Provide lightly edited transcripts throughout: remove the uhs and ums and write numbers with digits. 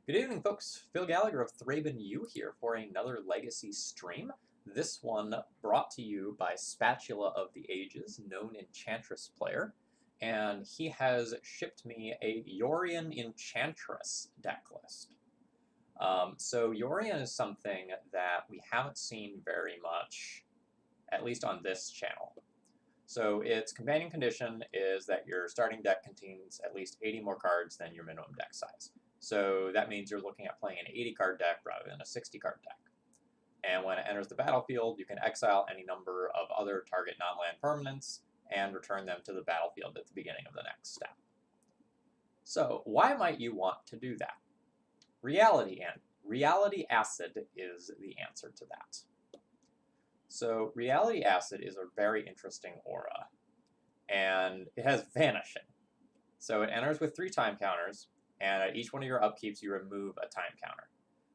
Good evening, folks. Phil Gallagher of ThrabenU here for another Legacy stream. This one brought to you by Spatula of the Ages, known Enchantress player, and he has shipped me a Yorion Enchantress deck list. So Yorion is something that we haven't seen very much, at least on this channel. So its companion condition is that your starting deck contains at least 80 more cards than your minimum deck size. So that means you're looking at playing an 80-card deck rather than a 60-card deck. And when it enters the battlefield, you can exile any number of other target non-land permanents and return them to the battlefield at the beginning of the next step. So why might you want to do that? Reality Acid is the answer to that. So Reality Acid is a very interesting aura, and it has Vanishing. So it enters with 3 time counters, and at each one of your upkeeps you remove a time counter.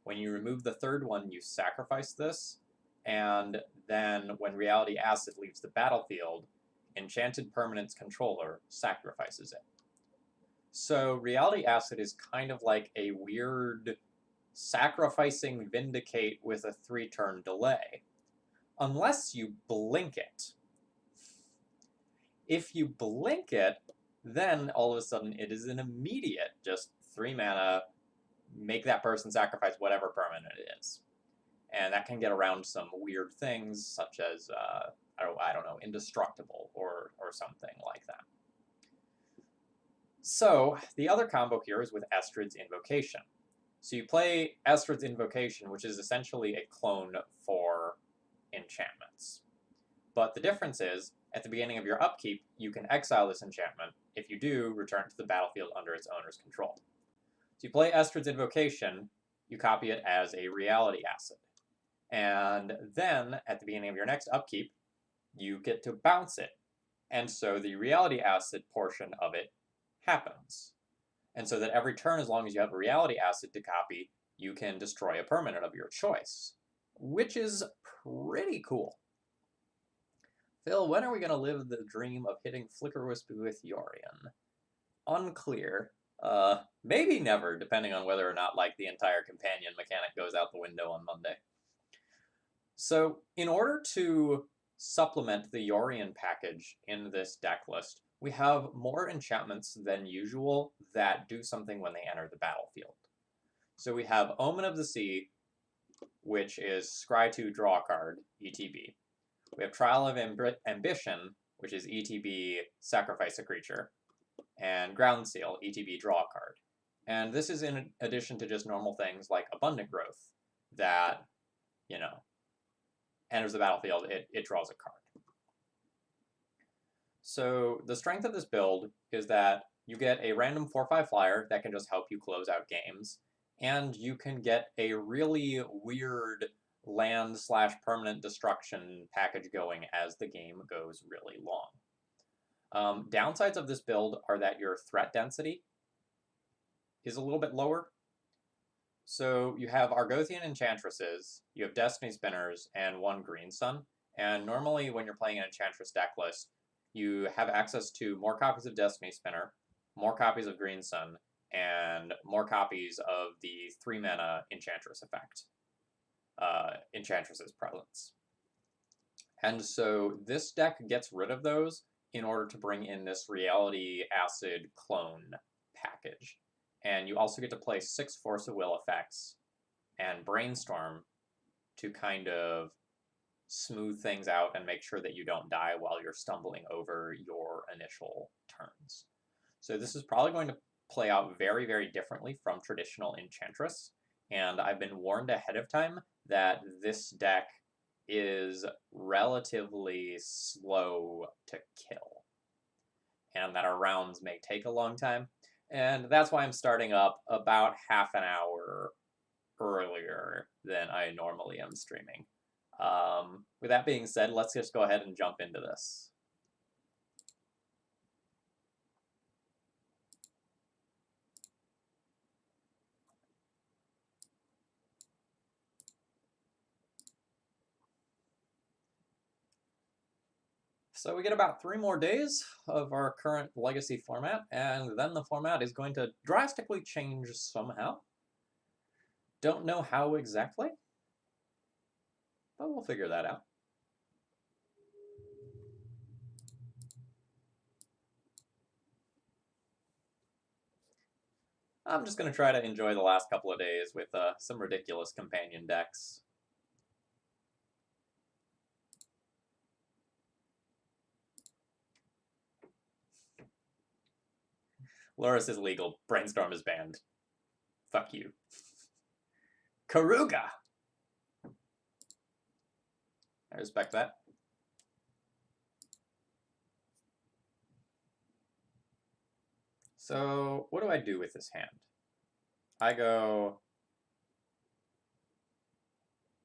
When you remove the third one, you sacrifice this, and then when Reality Acid leaves the battlefield, Enchanted Permanent's controller sacrifices it. So Reality Acid is kind of like a weird sacrificing Vindicate with a 3-turn delay. Unless you blink it. If you blink it, then all of a sudden it is an immediate, just 3 mana, make that person sacrifice whatever permanent it is. And that can get around some weird things, such as, I don't know, indestructible or something like that. So, the other combo here is with Estrid's Invocation. So you play Estrid's Invocation, which is essentially a clone for enchantments. But the difference is, at the beginning of your upkeep, you can exile this enchantment. If you do, return it to the battlefield under its owner's control. So you play Estrid's Invocation, you copy it as a Reality Acid. And then, at the beginning of your next upkeep, you get to bounce it. And so the Reality Acid portion of it happens. And so that every turn, as long as you have a Reality Acid to copy, you can destroy a permanent of your choice, which is pretty cool. Phil, when are we going to live the dream of hitting Flickerwisp with Yorion? Unclear. Maybe never, depending on whether or not like the entire companion mechanic goes out the window on Monday. So, in order to supplement the Yorion package in this deck list, we have more enchantments than usual that do something when they enter the battlefield. So we have Omen of the Sea, which is scry 2, draw a card, ETB. We have Trial of Ambition, which is ETB, sacrifice a creature. And Ground Seal, ETB, draw a card. And this is in addition to just normal things like Abundant Growth that, enters the battlefield, it draws a card. So the strength of this build is that you get a random 4/5 flyer that can just help you close out games, and you can get a really weird land/permanent destruction package going as the game goes really long. Downsides of this build are that your threat density is a little bit lower. So you have Argothian Enchantresses, you have Destiny Spinners, and 1 Green Sun. And normally when you're playing an Enchantress deck list, you have access to more copies of Destiny Spinner, more copies of Green Sun, and more copies of the 3-mana Enchantress effect, Enchantress's Presence. And so this deck gets rid of those in order to bring in this Reality Acid clone package. And you also get to play 6 Force of Will effects and Brainstorm to kind of smooth things out and make sure that you don't die while you're stumbling over your initial turns. So this is probably going to play out very, very differently from traditional Enchantress, and I've been warned ahead of time that this deck is relatively slow to kill, and that our rounds may take a long time, and that's why I'm starting up about half an hour earlier than I normally am streaming. With that being said, let's just go ahead and jump into this. So we get about 3 more days of our current Legacy format, and then the format is going to drastically change somehow. Don't know how exactly, but we'll figure that out. I'm just going to try to enjoy the last couple of days with some ridiculous companion decks. Loris is legal. Brainstorm is banned. Fuck you. Karuga! I respect that. So, what do I do with this hand? I go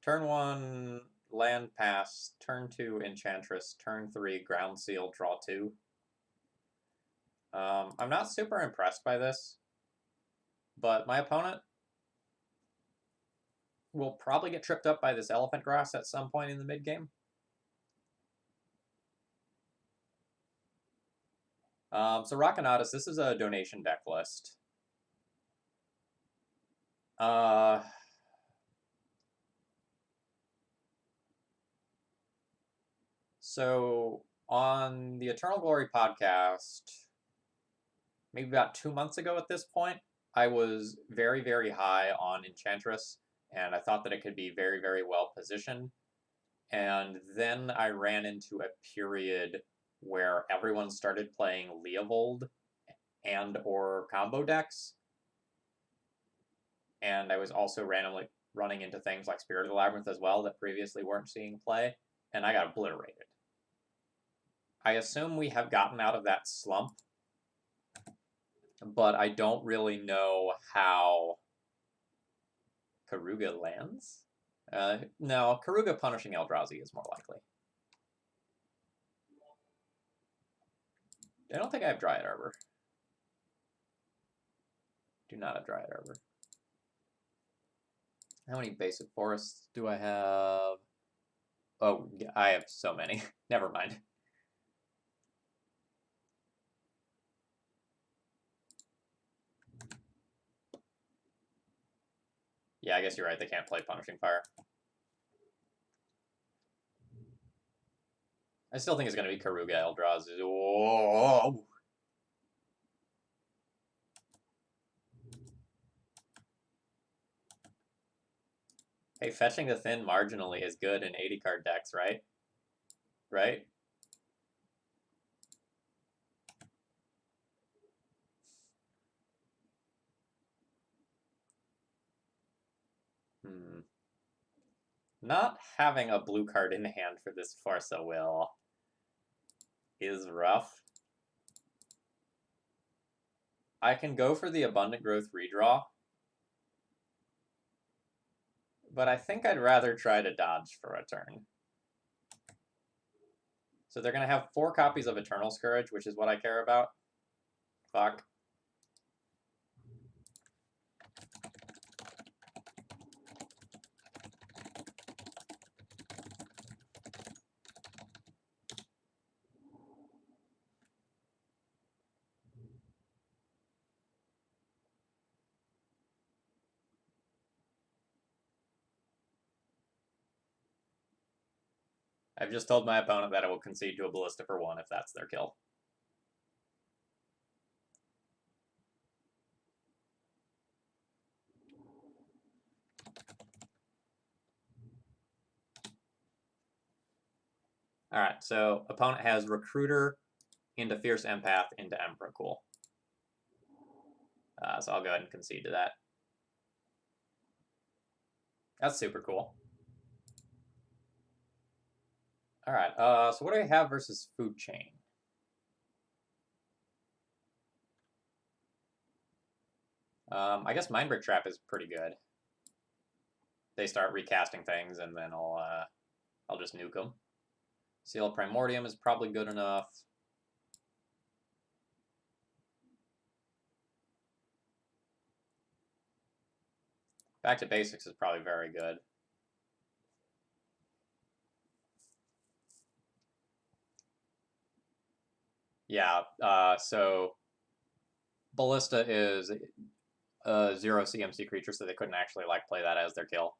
turn 1, land pass, turn 2, Enchantress, turn 3, ground seal, draw 2. I'm not super impressed by this, but my opponent will probably get tripped up by this elephant grass at some point in the mid game. So Rakanatis, this is a donation deck list. So on the Eternal Glory podcast, maybe about 2 months ago at this point, I was very, very high on Enchantress, and I thought that it could be very, very well positioned. And then I ran into a period where everyone started playing Leovold and or combo decks. And I was also randomly running into things like Spirit of the Labyrinth as well that previously weren't seeing play, and I got obliterated. I assume we have gotten out of that slump, but I don't really know how Karuga lands. No, Karuga punishing Eldrazi is more likely. I don't think I have Dryad Arbor. Do not have Dryad Arbor. How many basic forests do I have? Oh, yeah, I have so many. Never mind. Yeah, I guess you're right. They can't play Punishing Fire. I still think it's going to be Karuga Eldrazi. Whoa! Hey, fetching the Thin marginally is good in 80-card decks, right? Right? Not having a blue card in hand for this Force of Will is rough. I can go for the Abundant Growth redraw, but I think I'd rather try to dodge for a turn. So they're going to have 4 copies of Eternal Scourge, which is what I care about. Fuck. I've just told my opponent that I will concede to a Ballista for 1 if that's their kill. Alright, so opponent has Recruiter into Fierce Empath into Emperor. Cool. So I'll go ahead and concede to that. That's super cool. Alright, so what do I have versus Food Chain? I guess Mindbreak Trap is pretty good. They start recasting things, and then I'll just nuke them. Seal of Primordium is probably good enough. Back to Basics is probably very good. Yeah, so Ballista is 0 CMC creature, so they couldn't actually like play that as their kill.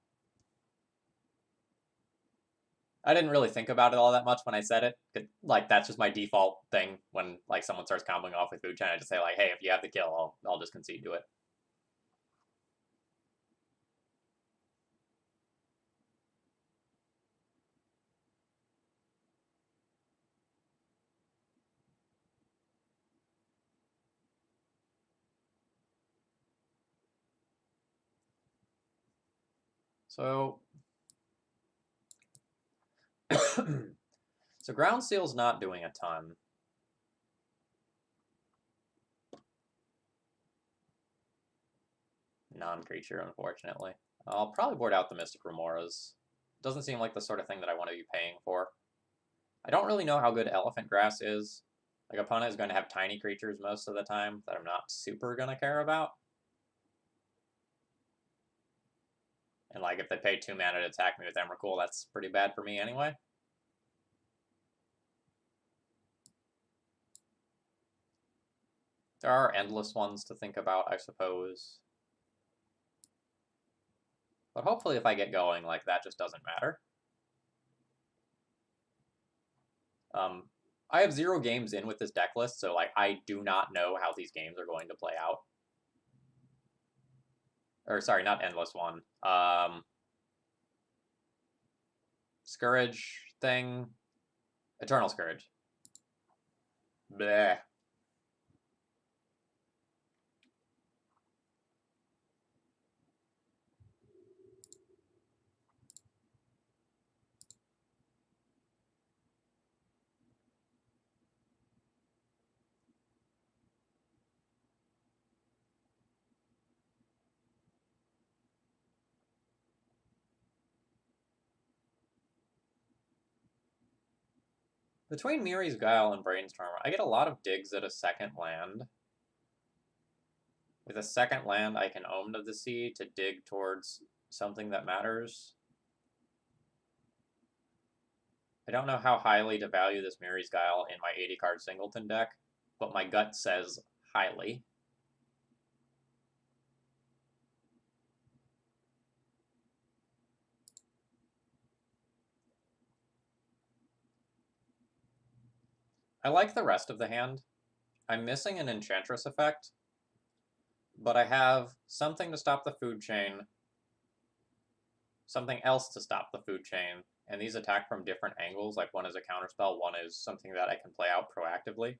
I didn't really think about it all that much when I said it. Like that's just my default thing when like someone starts comboing off with food chain. I just say like, hey, if you have the kill, I'll just concede to it. So, so Ground Seal's not doing a ton. Non-creature, unfortunately. I'll probably board out the Mystic Remoras. Doesn't seem like the sort of thing that I want to be paying for. I don't really know how good Elephant Grass is. Like, opponent is going to have tiny creatures most of the time that I'm not super going to care about. And, like, if they pay 2 mana to attack me with Emrakul, that's pretty bad for me anyway. There are endless ones to think about, I suppose. But hopefully if I get going, like, that just doesn't matter. I have 0 games in with this deck list, so, like, I do not know how these games are going to play out. Or, sorry, not endless one. Scourge thing. Eternal Scourge. Bleh. Between Miri's Guile and Brainstormer, I get a lot of digs at a second land. With a second land, I can Omen of the Sea to dig towards something that matters. I don't know how highly to value this Miri's Guile in my 80-card Singleton deck, but my gut says highly. I like the rest of the hand. I'm missing an Enchantress effect, but I have something to stop the food chain, something else to stop the food chain, and these attack from different angles. Like one is a counterspell, one is something that I can play out proactively.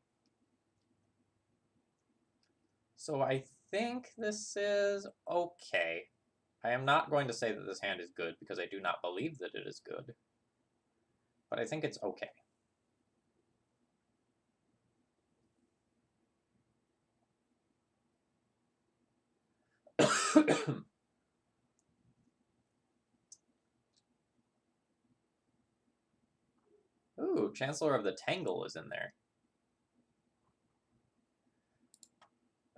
So I think this is okay. I am not going to say that this hand is good because I do not believe that it is good, but I think it's okay. Ooh, Chancellor of the Tangle is in there.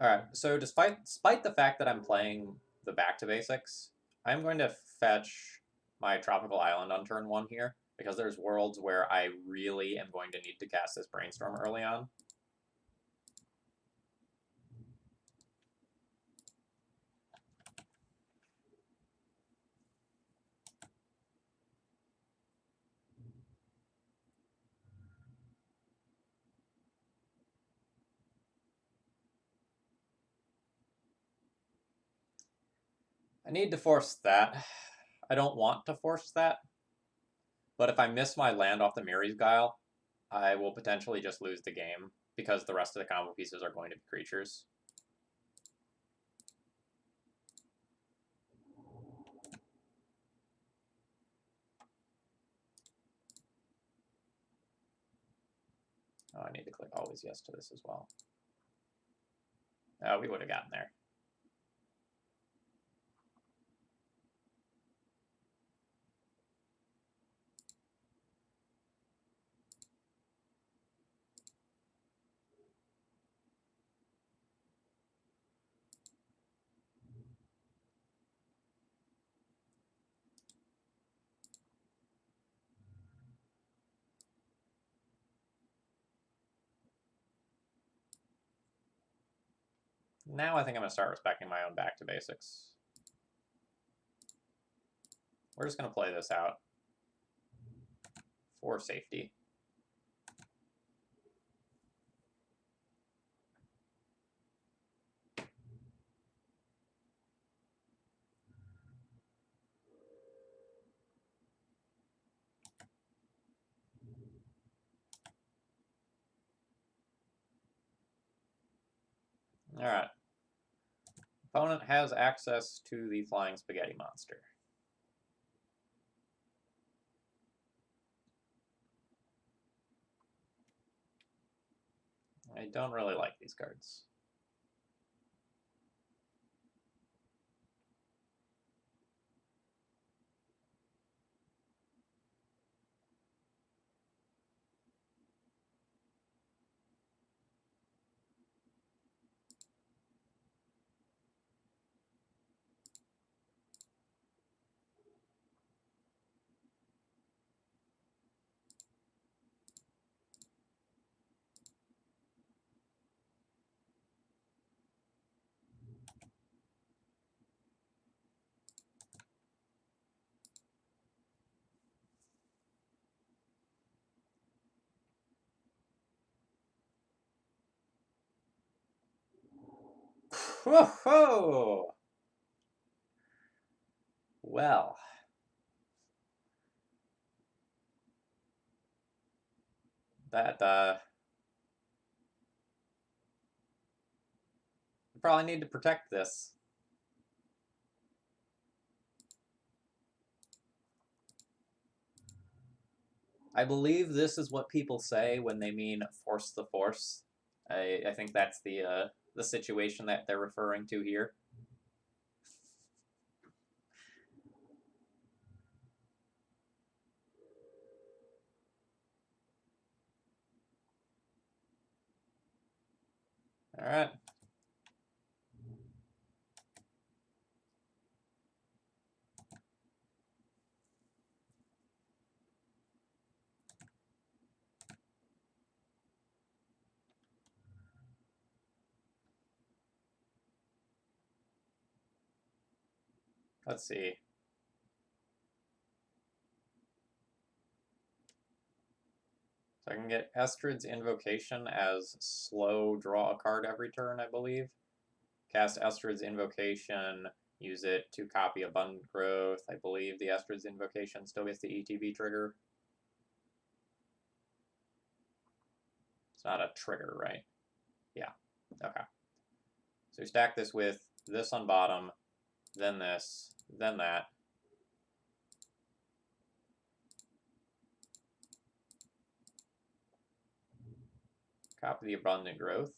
Alright, so despite the fact that I'm playing the Back to Basics, I'm going to fetch my Tropical Island on turn 1 here, because there's worlds where I really am going to need to cast this Brainstorm early on. I need to force that. I don't want to force that, but if I miss my land off the Miri's Guile, I will potentially just lose the game, because the rest of the combo pieces are going to be creatures. Oh, I need to click always yes to this as well. Oh, we would have gotten there. Now I think I'm going to start respecting my own back to basics. We're just going to play this out for safety. Alright. Opponent has access to the flying spaghetti monster. I don't really like these cards. Whoa! Well. That, I probably need to protect this. I believe this is what people say when they mean force the force. I think that's the situation that they're referring to here. Alright. Let's see. So I can get Estrid's Invocation as slow draw a card every turn, I believe. Cast Estrid's Invocation, use it to copy Abundant Growth. I believe the Estrid's Invocation still gets the ETB trigger. It's not a trigger, right? Yeah. Okay. So we stack this with this on bottom, then this, then that. Copy the Abundant Growth.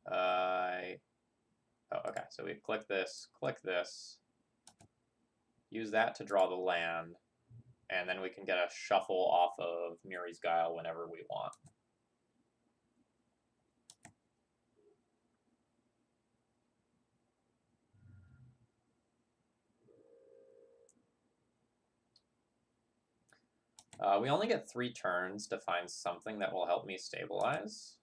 Oh, okay, so we click this, use that to draw the land, and then we can get a shuffle off of Miri's Guile whenever we want. We only get 3 turns to find something that will help me stabilize.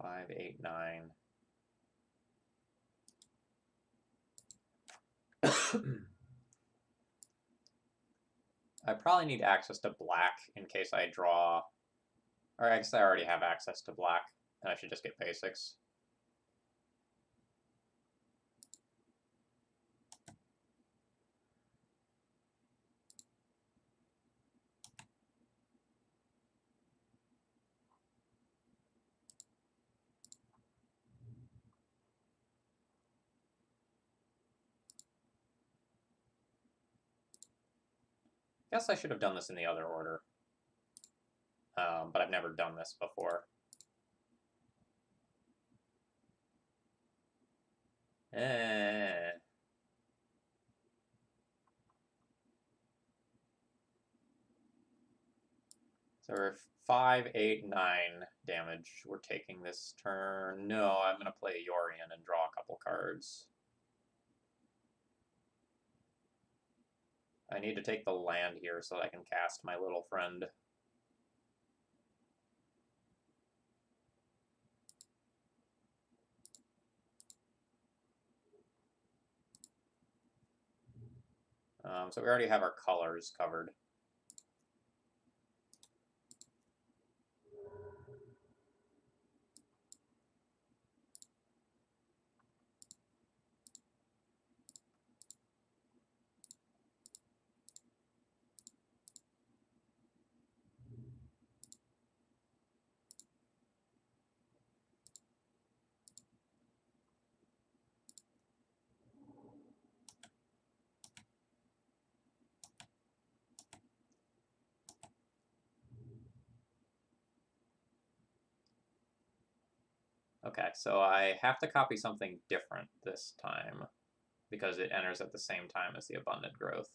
Five, 8, 9. I probably need access to black in case I draw, or I guess I already have access to black, and I should just get basics. Guess I should have done this in the other order, but I've never done this before. So So we're 5, 8, 9 damage we're taking this turn. No, I'm going to play Yorion and draw a couple cards. I need to take the land here so that I can cast my little friend. So we already have our colors covered. Okay, so I have to copy something different this time because it enters at the same time as the abundant growth.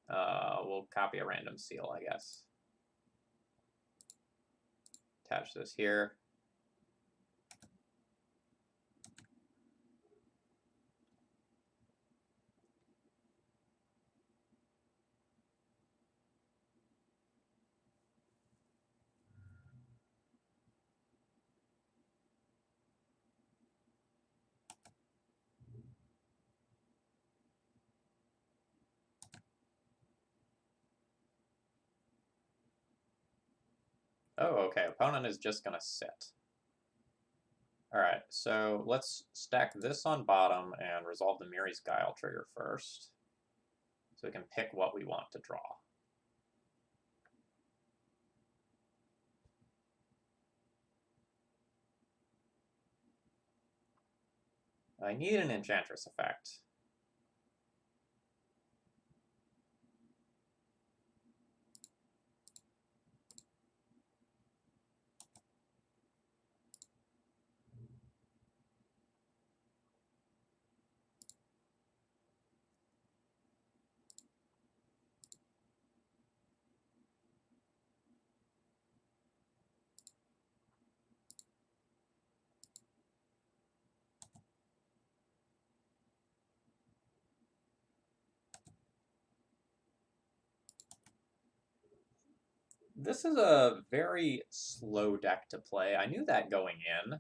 We'll copy a random seal, I guess. Attach this here. Oh, okay, opponent is just going to sit. Alright, so let's stack this on bottom and resolve the Miri's Guile trigger first. So we can pick what we want to draw. I need an Enchantress effect. This is a very slow deck to play. I knew that going in.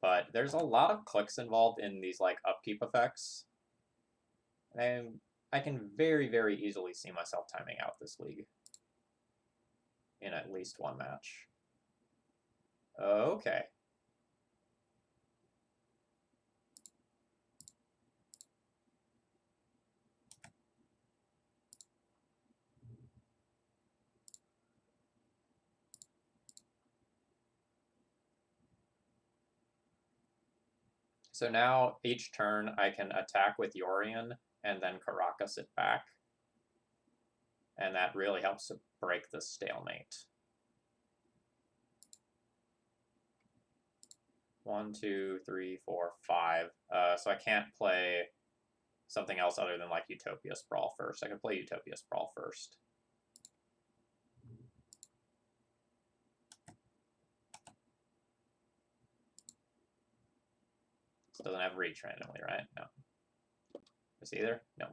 But there's a lot of clicks involved in these like upkeep effects. And I can very, very easily see myself timing out this league in at least one match. Okay. So now each turn I can attack with Yorion and then Caracas it back. And that really helps to break the stalemate. 1, 2, 3, 4, 5. So I can't play something else other than like Utopia Sprawl first. I can play Utopia Sprawl first. It doesn't have reach randomly, right? No. Is either? No.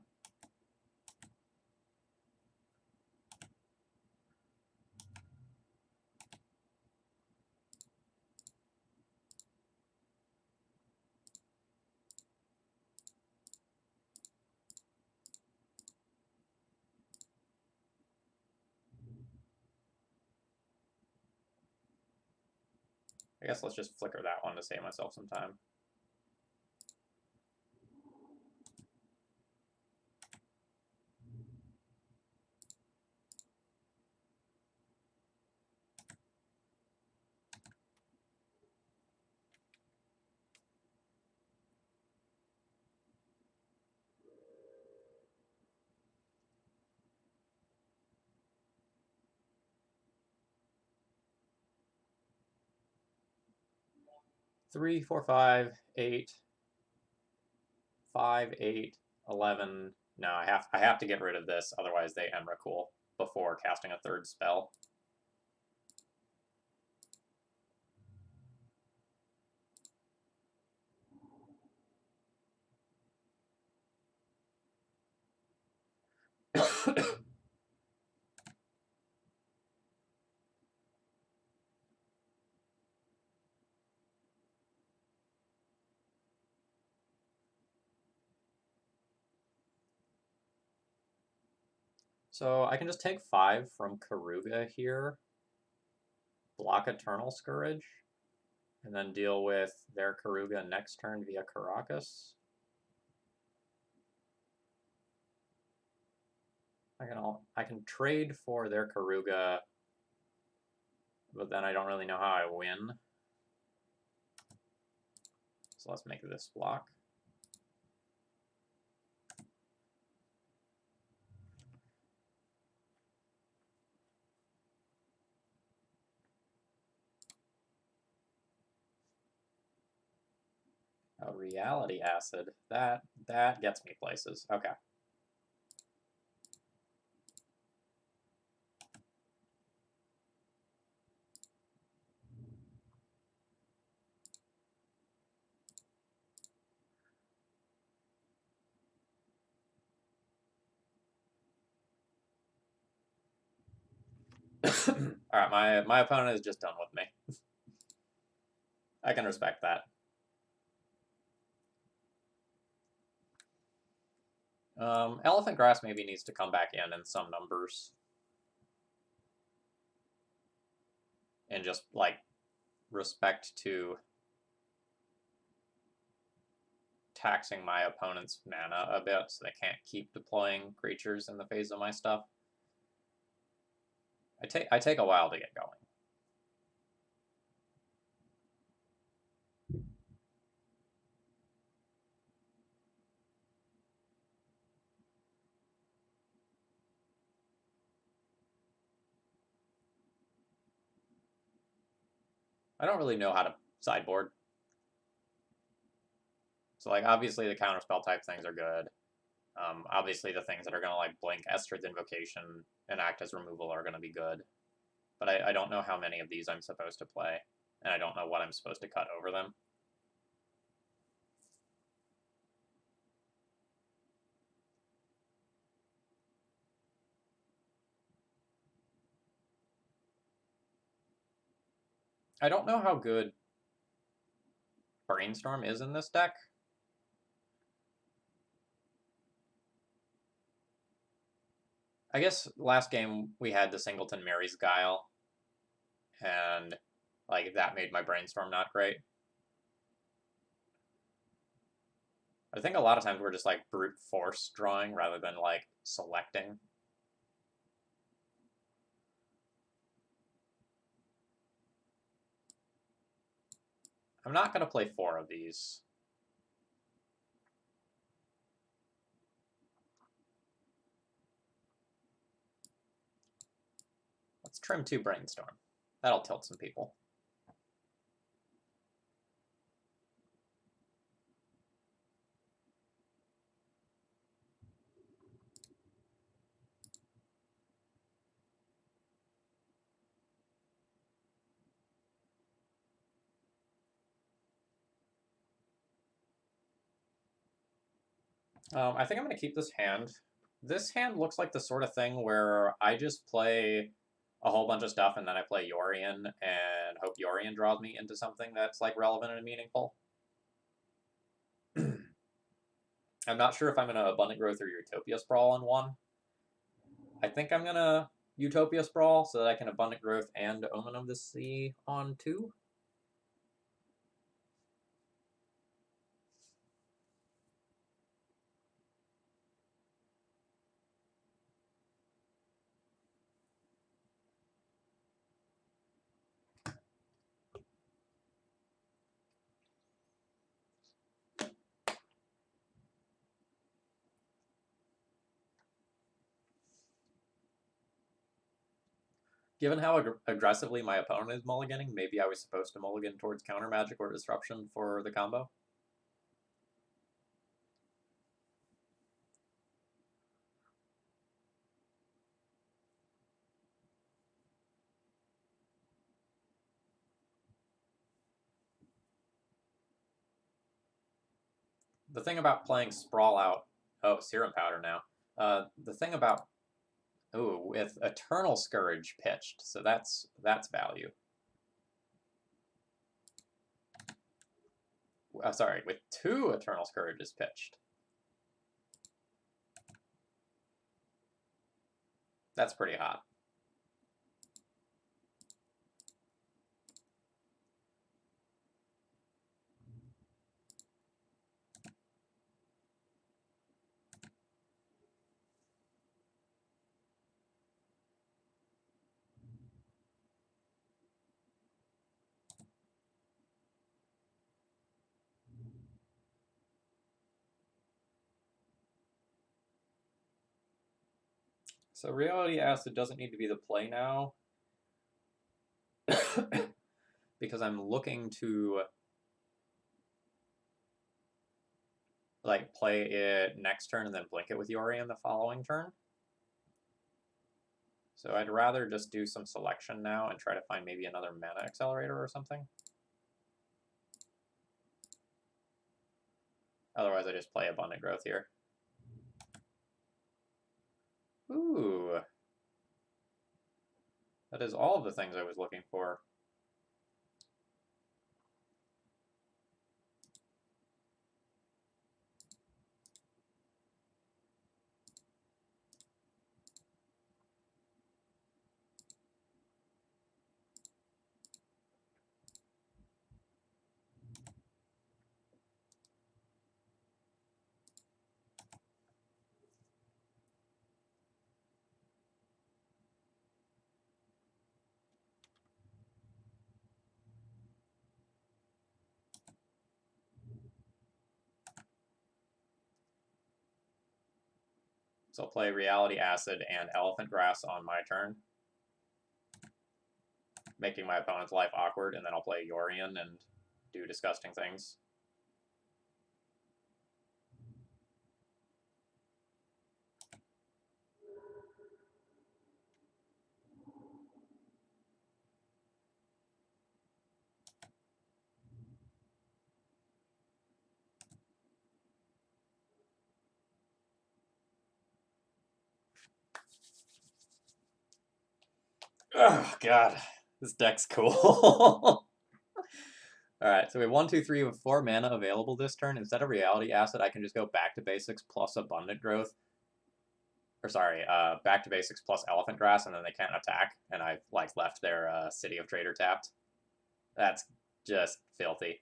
I guess let's just flicker that one to save myself some time. Three, 4, 5, 8, 5, 8, 11. No, I have to get rid of this, otherwise they Emrakul. before casting a third spell. So I can just take 5 from Karuga here, block Eternal Scourge, and then deal with their Karuga next turn via Karakas. I can trade for their Karuga, but then I don't really know how I win. So let's make this block. A Reality Acid. That gets me places. Okay. Alright, my opponent is just done with me. I can respect that. Elephant Grass maybe needs to come back in some numbers. And just, like, respect to taxing my opponent's mana a bit so they can't keep deploying creatures in the phase of my stuff. I take a while to get going. I don't really know how to sideboard. So, like, obviously the counterspell type things are good. Obviously the things that are going to, like, blink Esther's Invocation and act as removal are going to be good. But I don't know how many of these I'm supposed to play, and I don't know what I'm supposed to cut over them. I don't know how good Brainstorm is in this deck. I guess last game we had the Singleton Mary's Guile, and like that made my Brainstorm not great. I think a lot of times we're just like brute force drawing rather than like selecting. I'm not going to play 4 of these. Let's trim 2 Brainstorm. That'll tilt some people. I think I'm going to keep this hand. This hand looks like the sort of thing where I just play a whole bunch of stuff and then I play Yorion and hope Yorion draws me into something that's like relevant and meaningful. I'm not sure if I'm going to Abundant Growth or Utopia Sprawl on one. I think I'm going to Utopia Sprawl so that I can Abundant Growth and Omen of the Sea on 2. Given how aggressively my opponent is mulliganing, maybe I was supposed to mulligan towards Counter Magic or Disruption for the combo. The thing about playing Sprawl out... Oh, Serum Powder now. The thing about... Ooh, with Eternal Scourge pitched, so that's value. Sorry, with 2 Eternal Scourges pitched. That's pretty hot. So Reality Acid doesn't need to be the play now. Because I'm looking to like play it next turn and then blink it with Yorion the following turn. So I'd rather just do some selection now and try to find maybe another mana accelerator or something. Otherwise I just play Abundant Growth here. Ooh. That is all of the things I was looking for. So I'll play Reality Acid and Elephant Grass on my turn, making my opponent's life awkward, and then I'll play Yorion and do disgusting things. Oh, God. This deck's cool. Alright, so we have 1, 2, 3 with 4 mana available this turn. Instead of Reality Acid, I can just go back to basics plus Abundant Growth. Or sorry, back to basics plus Elephant Grass, and then they can't attack. And I've like left their City of Trader tapped. That's just filthy.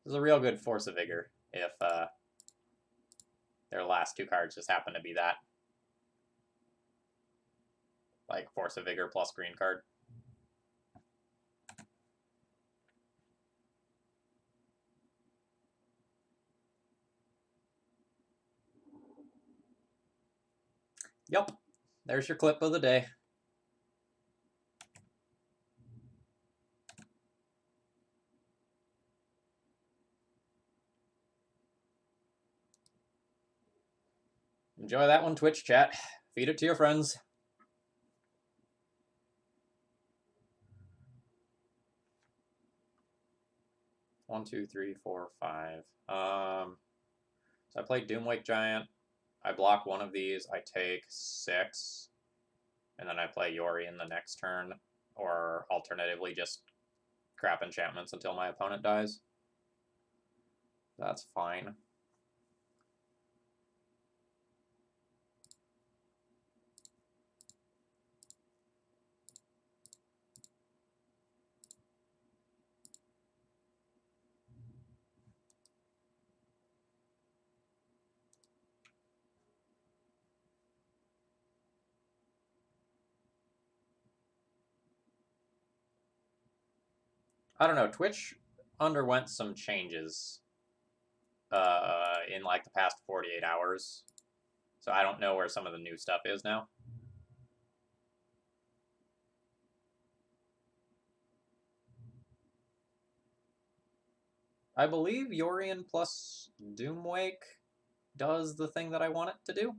This is a real good Force of Vigor if their last 2 cards just happen to be that. Like Force of Vigor plus green card. Yep, there's your clip of the day. Enjoy that one, Twitch chat. Feed it to your friends. One, two, three, four, five. So I play Doomwake Giant. I block one of these. I take 6. And then I play Yorion the next turn. Or alternatively, just crap enchantments until my opponent dies. That's fine. I don't know, Twitch underwent some changes in like the past 48 hours. So I don't know where some of the new stuff is now. I believe Yorion plus Doomwake does the thing that I want it to do.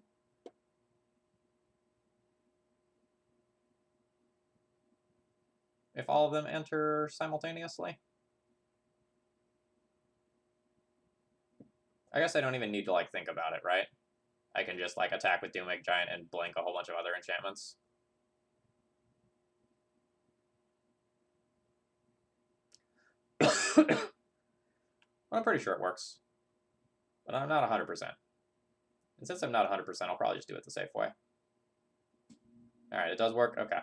If all of them enter simultaneously. I guess I don't even need to like think about it, right? I can just like attack with Doomwake Giant and blink a whole bunch of other enchantments. I'm pretty sure it works. But I'm not 100%. And since I'm not 100%, I'll probably just do it the safe way. Alright, it does work? Okay.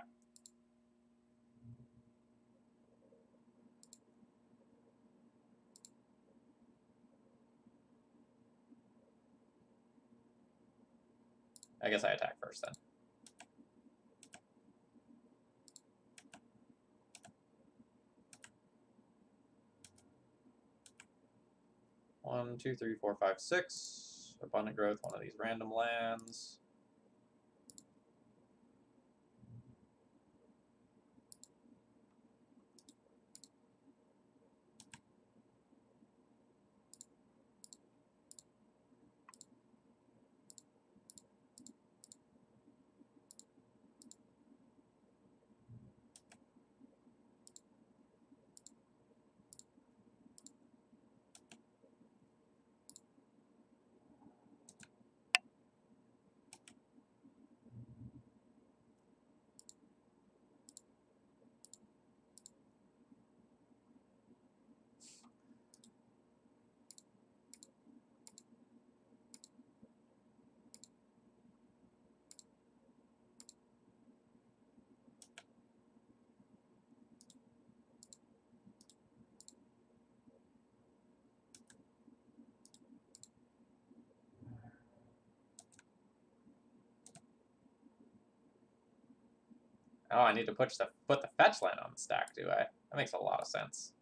I guess I attack first then. One, two, three, four, five, six. Abundant growth, one of these random lands. Oh, I need to put the fetch land on the stack, do I? That makes a lot of sense.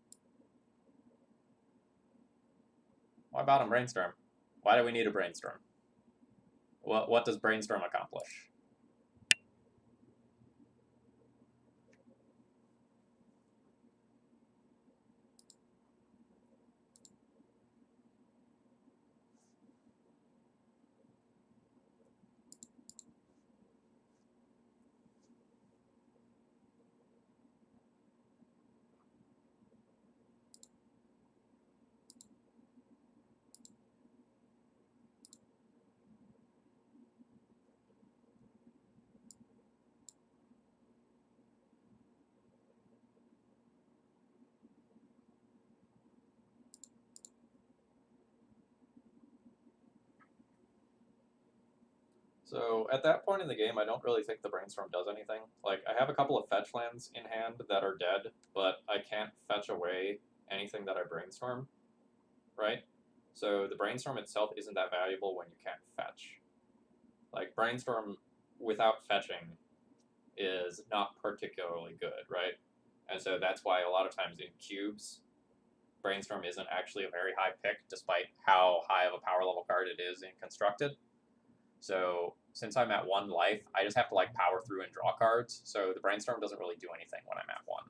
Why bottom Brainstorm? Why do we need a Brainstorm? What does Brainstorm accomplish? So at that point in the game, I don't really think the Brainstorm does anything. Like, I have a couple of fetch lands in hand that are dead, but I can't fetch away anything that I Brainstorm, right? So the Brainstorm itself isn't that valuable when you can't fetch. Like, Brainstorm without fetching is not particularly good, right? And so that's why a lot of times in cubes, Brainstorm isn't actually a very high pick, despite how high of a power level card it is in Constructed. So since I'm at 1 life, I just have to like power through and draw cards. So the Brainstorm doesn't really do anything when I'm at 1.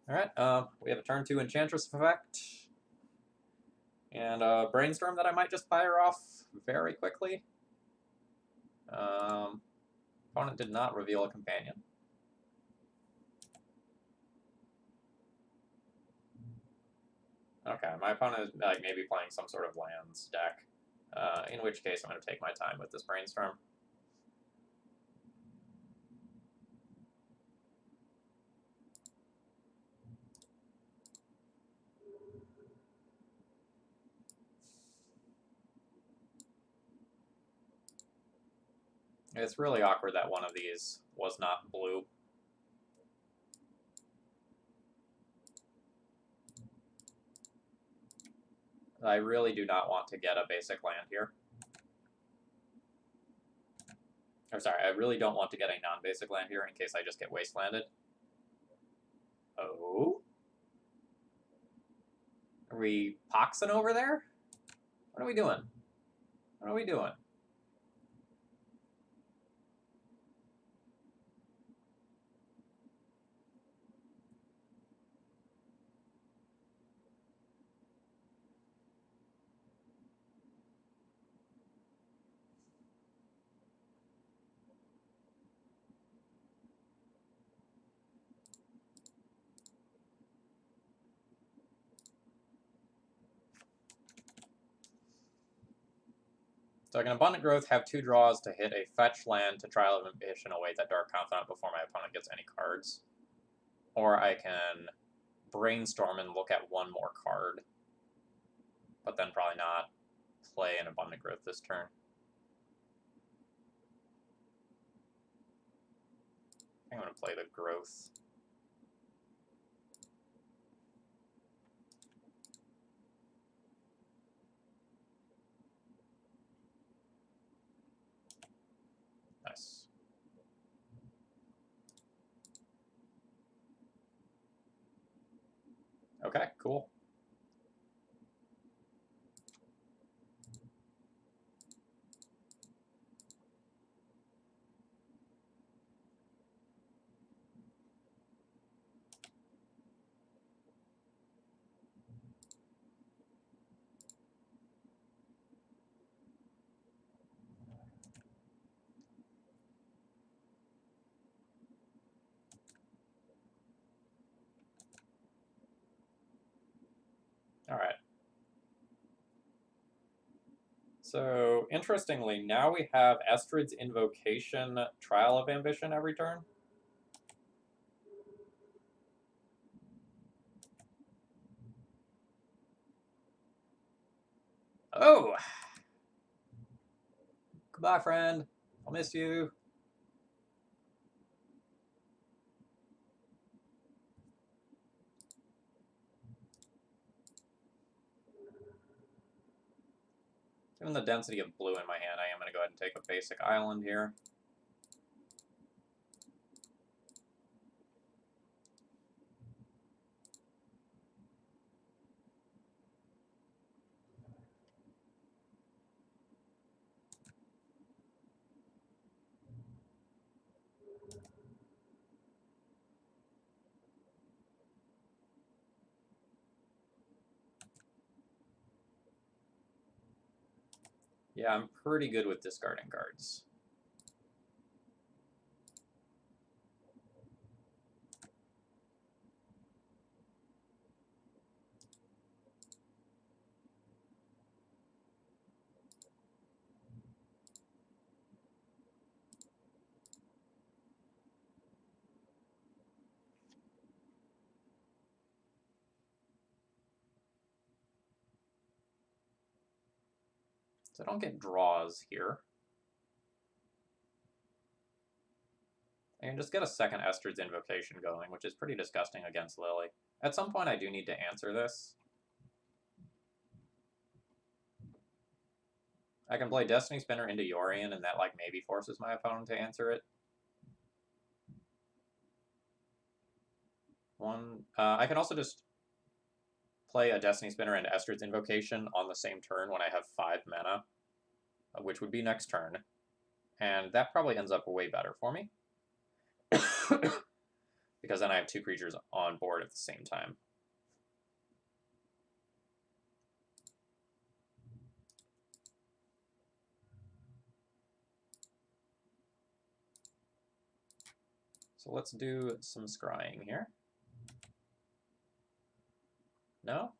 All right, we have a turn 2 Enchantress effect. And a Brainstorm that I might just fire off very quickly. Opponent did not reveal a companion. Okay, my opponent is like maybe playing some sort of lands deck, in which case I'm going to take my time with this Brainstorm. It's really awkward that one of these was not blue. I really do not want to get a basic land here. Or sorry, I really don't want to get a non-basic land here in case I just get wastelanded. Oh? Are we poxing over there? What are we doing? What are we doing? So I can Abundant Growth, have 2 draws to hit a fetch land to Trial of Ambition, await that Dark Confidant before my opponent gets any cards. Or I can Brainstorm and look at 1 more card, but then probably not play an Abundant Growth this turn. I think I'm going to play the Growth. Nice. Okay, cool. All right. So, interestingly, now we have Estrid's Invocation, Trial of Ambition every turn. Oh! Goodbye, friend. I'll miss you. Given the density of blue in my hand, I am going to go ahead and take a basic island here. Yeah, I'm pretty good with discarding cards. So I don't get draws here. I can just get a second Estrid's Invocation going, which is pretty disgusting against Lily. At some point, I do need to answer this. I can play Destiny Spinner into Yorion, and that like maybe forces my opponent to answer it. I can also just play a Destiny Spinner and Estrid's Invocation on the same turn when I have 5 mana, which would be next turn. And that probably ends up way better for me. Because then I have 2 creatures on board at the same time. So let's do some scrying here. No?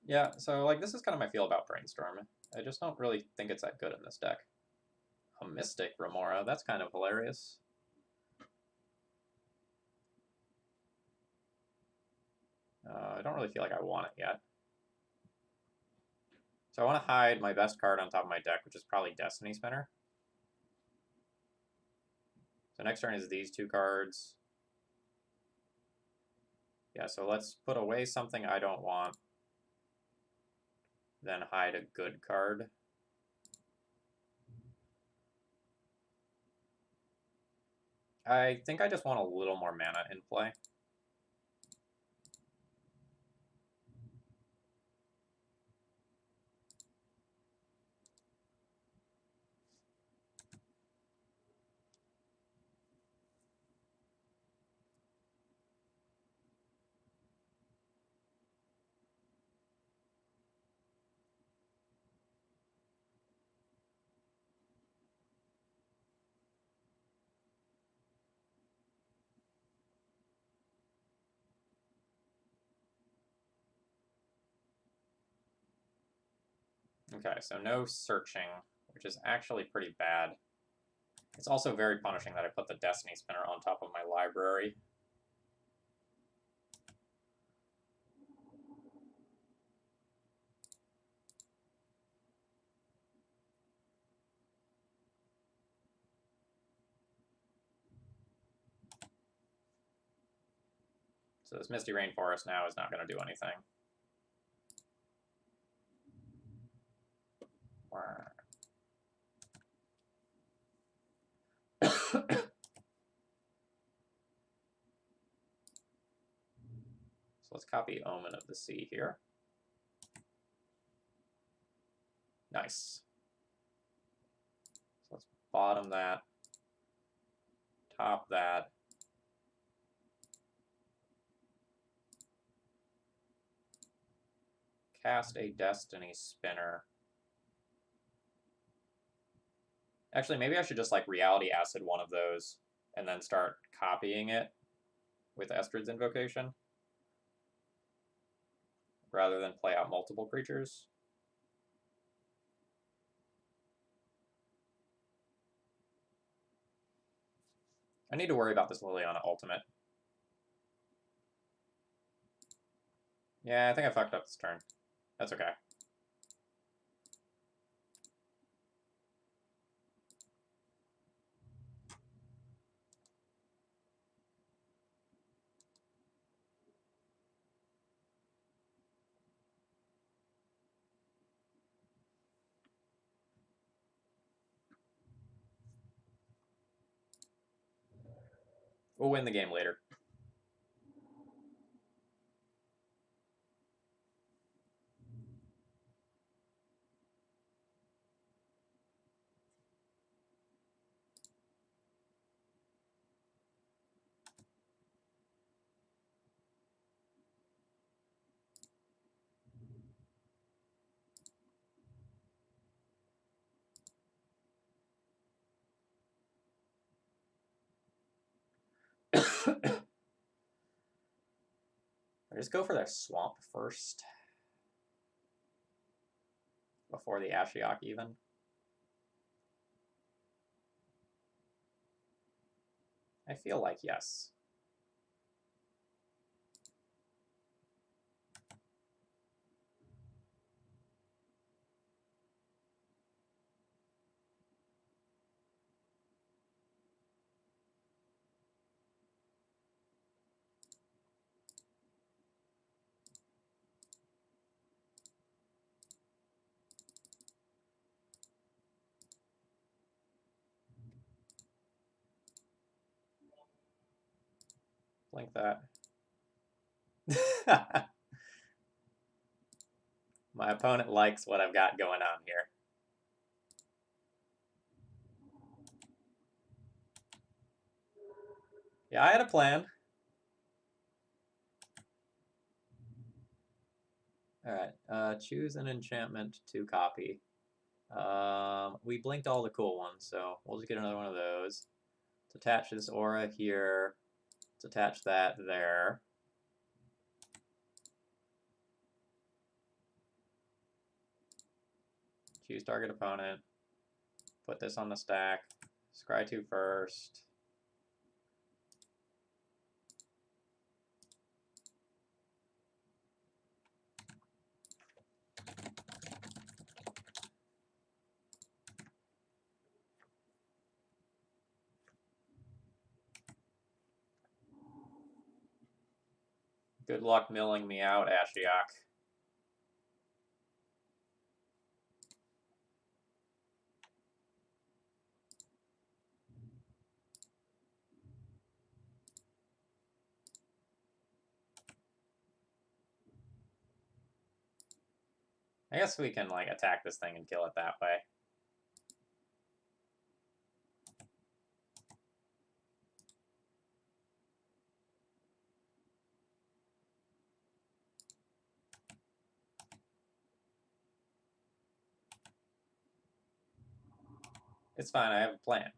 Yeah, so like this is kind of my feel about Brainstorm. I just don't really think it's that good in this deck. A Mystic Remora, that's kind of hilarious. I don't really feel like I want it yet. So I want to hide my best card on top of my deck, which is probably Destiny Spinner. So next turn is these 2 cards. Yeah, so let's put away something I don't want. Then hide a good card. I think I just want a little more mana in play. Okay, so no searching, which is actually pretty bad. It's also very punishing that I put the Destiny Spinner on top of my library. So this Misty Rainforest now is not going to do anything. So let's copy Omen of the Sea here. Nice. So let's bottom that, top that. Cast a Destiny Spinner. Actually, maybe I should just like Reality Acid one of those and then start copying it with Estrid's Invocation rather than play out multiple creatures. I need to worry about this Liliana ultimate. Yeah, I think I fucked up this turn. That's okay. We'll win the game later. I just go for their swamp first before the Ashiok even. I feel like yes. Like that. My opponent likes what I've got going on here. Yeah, I had a plan. Alright, choose an enchantment to copy. We blinked all the cool ones, so we'll just get another one of those. Let's attach this aura here. Let's attach that there. Choose target opponent. Put this on the stack. Scry 2 first. Good luck milling me out, Ashiok. I guess we can, like, attack this thing and kill it that way. It's fine, I have a plan.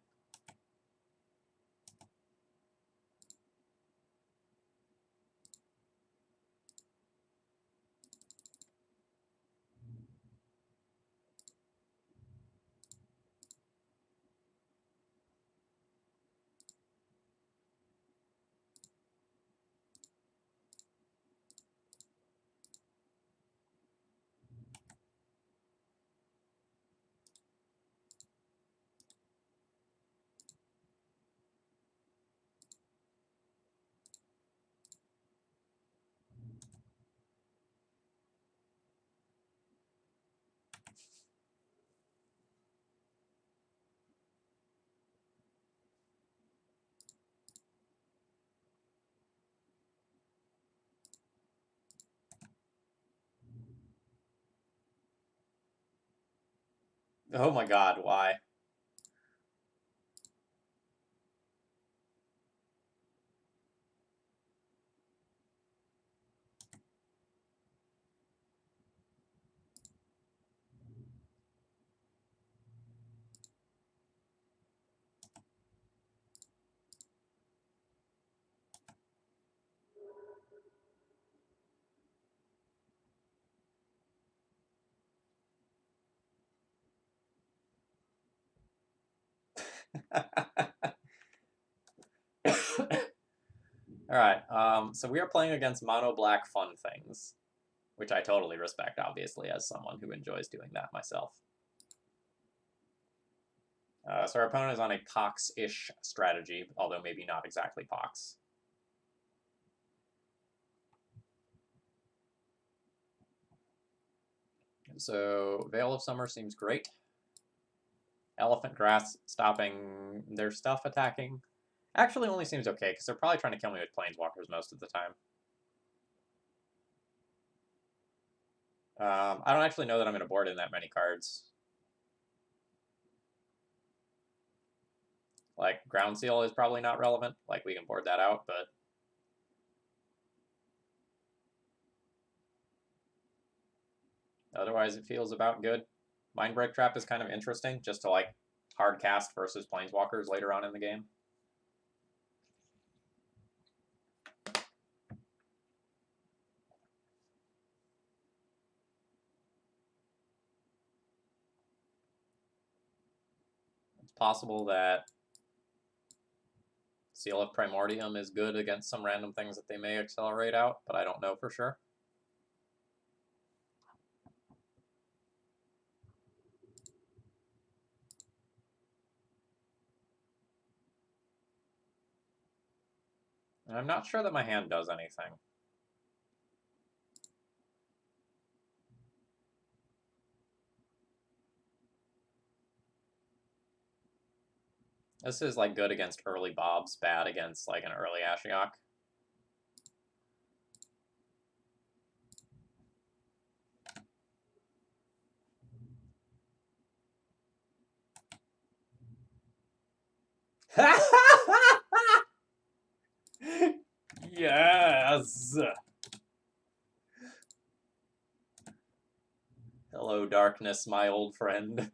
Oh my god, why? Alright, so we are playing against mono black fun things, which I totally respect, obviously, as someone who enjoys doing that myself. So our opponent is on a Pox-ish strategy, although maybe not exactly Pox. So Veil of Summer seems great. Elephant Grass stopping their stuff attacking actually only seems okay, because they're probably trying to kill me with Planeswalkers most of the time. I don't actually know that I'm going to board in that many cards. Like, Ground Seal is probably not relevant. Like, we can board that out, but... otherwise, it feels about good. Mindbreak Trap is kind of interesting, just to, like, hard cast versus Planeswalkers later on in the game. It's possible that Seal of Primordium is good against some random things that they may accelerate out, but I don't know for sure. And I'm not sure that my hand does anything. This is, like, good against early Bobs, bad against, like, an early Ashiok. Yes! Hello, darkness, my old friend.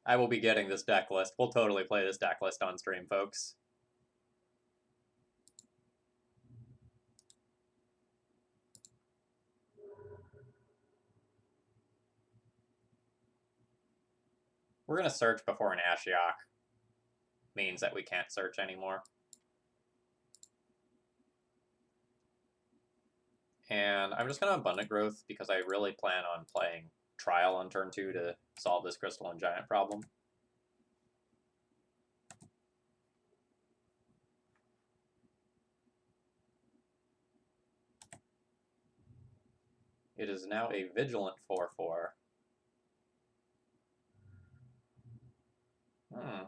I will be getting this deck list. We'll totally play this deck list on stream, folks. We're going to search before an Ashiok means that we can't search anymore. And I'm just going to Abundant Growth because I really plan on playing Trial on turn 2 to solve this Crystalline Giant problem. It is now a Vigilant 4/4. Hmm.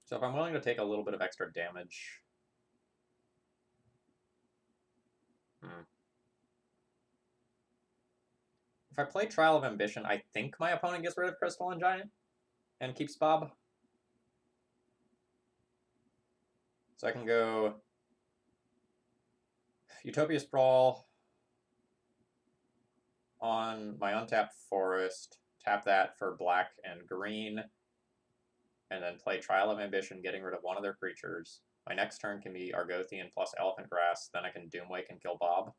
So if I'm willing to take a little bit of extra damage... If I play Trial of Ambition, I think my opponent gets rid of Crystalline Giant and keeps Bob. So I can go Utopia Sprawl on my untapped forest, tap that for black and green, and then play Trial of Ambition, getting rid of one of their creatures. My next turn can be Argothian plus Elephant Grass, then I can Doomwake and kill Bob.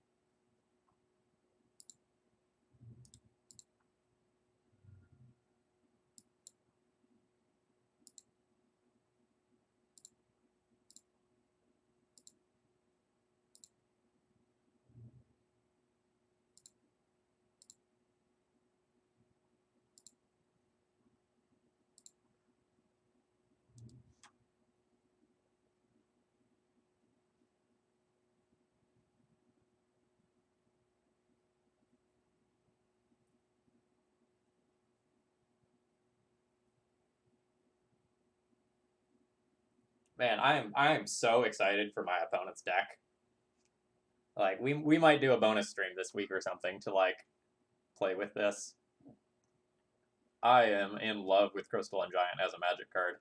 Man, I'm so excited for my opponent's deck. Like we might do a bonus stream this week or something to like play with this. I am in love with Crystalline Giant as a Magic card.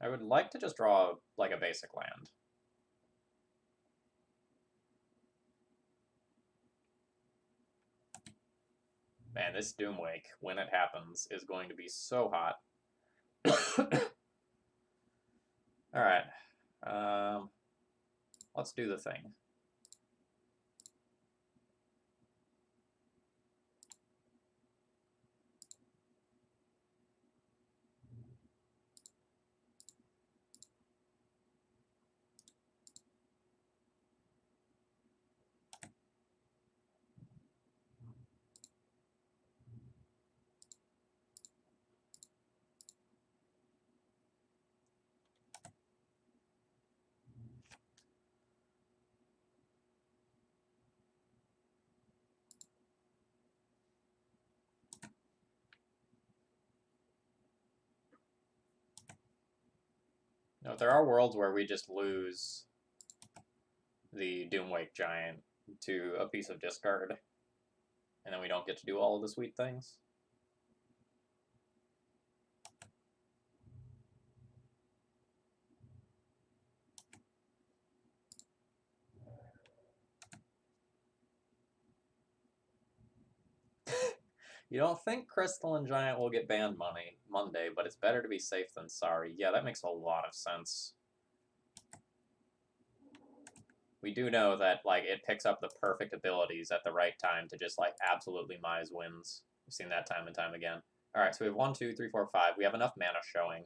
I would like to just draw like a basic land. Man, this Doomwake, when it happens, is going to be so hot. Alright. Let's do the thing. Now, there are worlds where we just lose the Doomwake Giant to a piece of discard, and then we don't get to do all of the sweet things. You don't think Crystalline Giant will get banned Monday, but it's better to be safe than sorry. Yeah, that makes a lot of sense. We do know that like it picks up the perfect abilities at the right time to just like absolutely mise wins. We've seen that time and time again. All right, so we have 1, 2, 3, 4, 5. We have enough mana showing.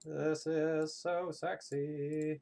This is so sexy.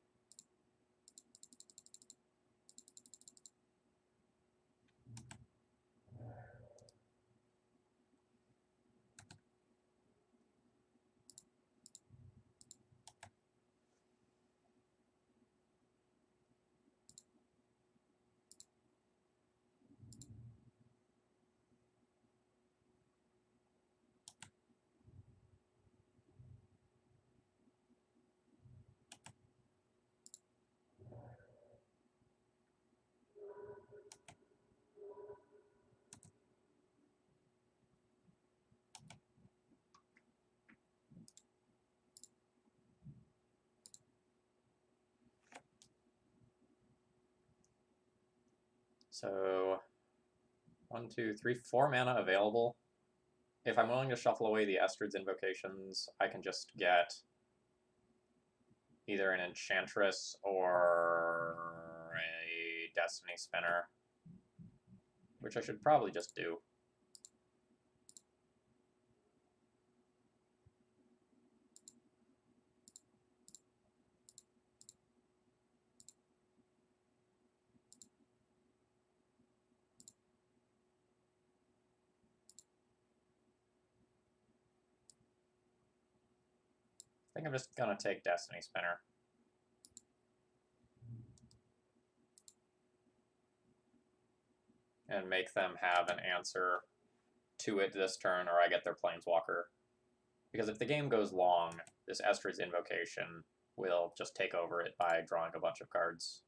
So 1, 2, 3, 4 mana available. If I'm willing to shuffle away the Estrid's invocations, I can just get either an Enchantress or a Destiny Spinner, which I should probably just do. I think I'm just going to take Destiny Spinner. And make them have an answer to it this turn, or I get their Planeswalker. Because if the game goes long, this Estrid's Invocation will just take over it by drawing a bunch of cards.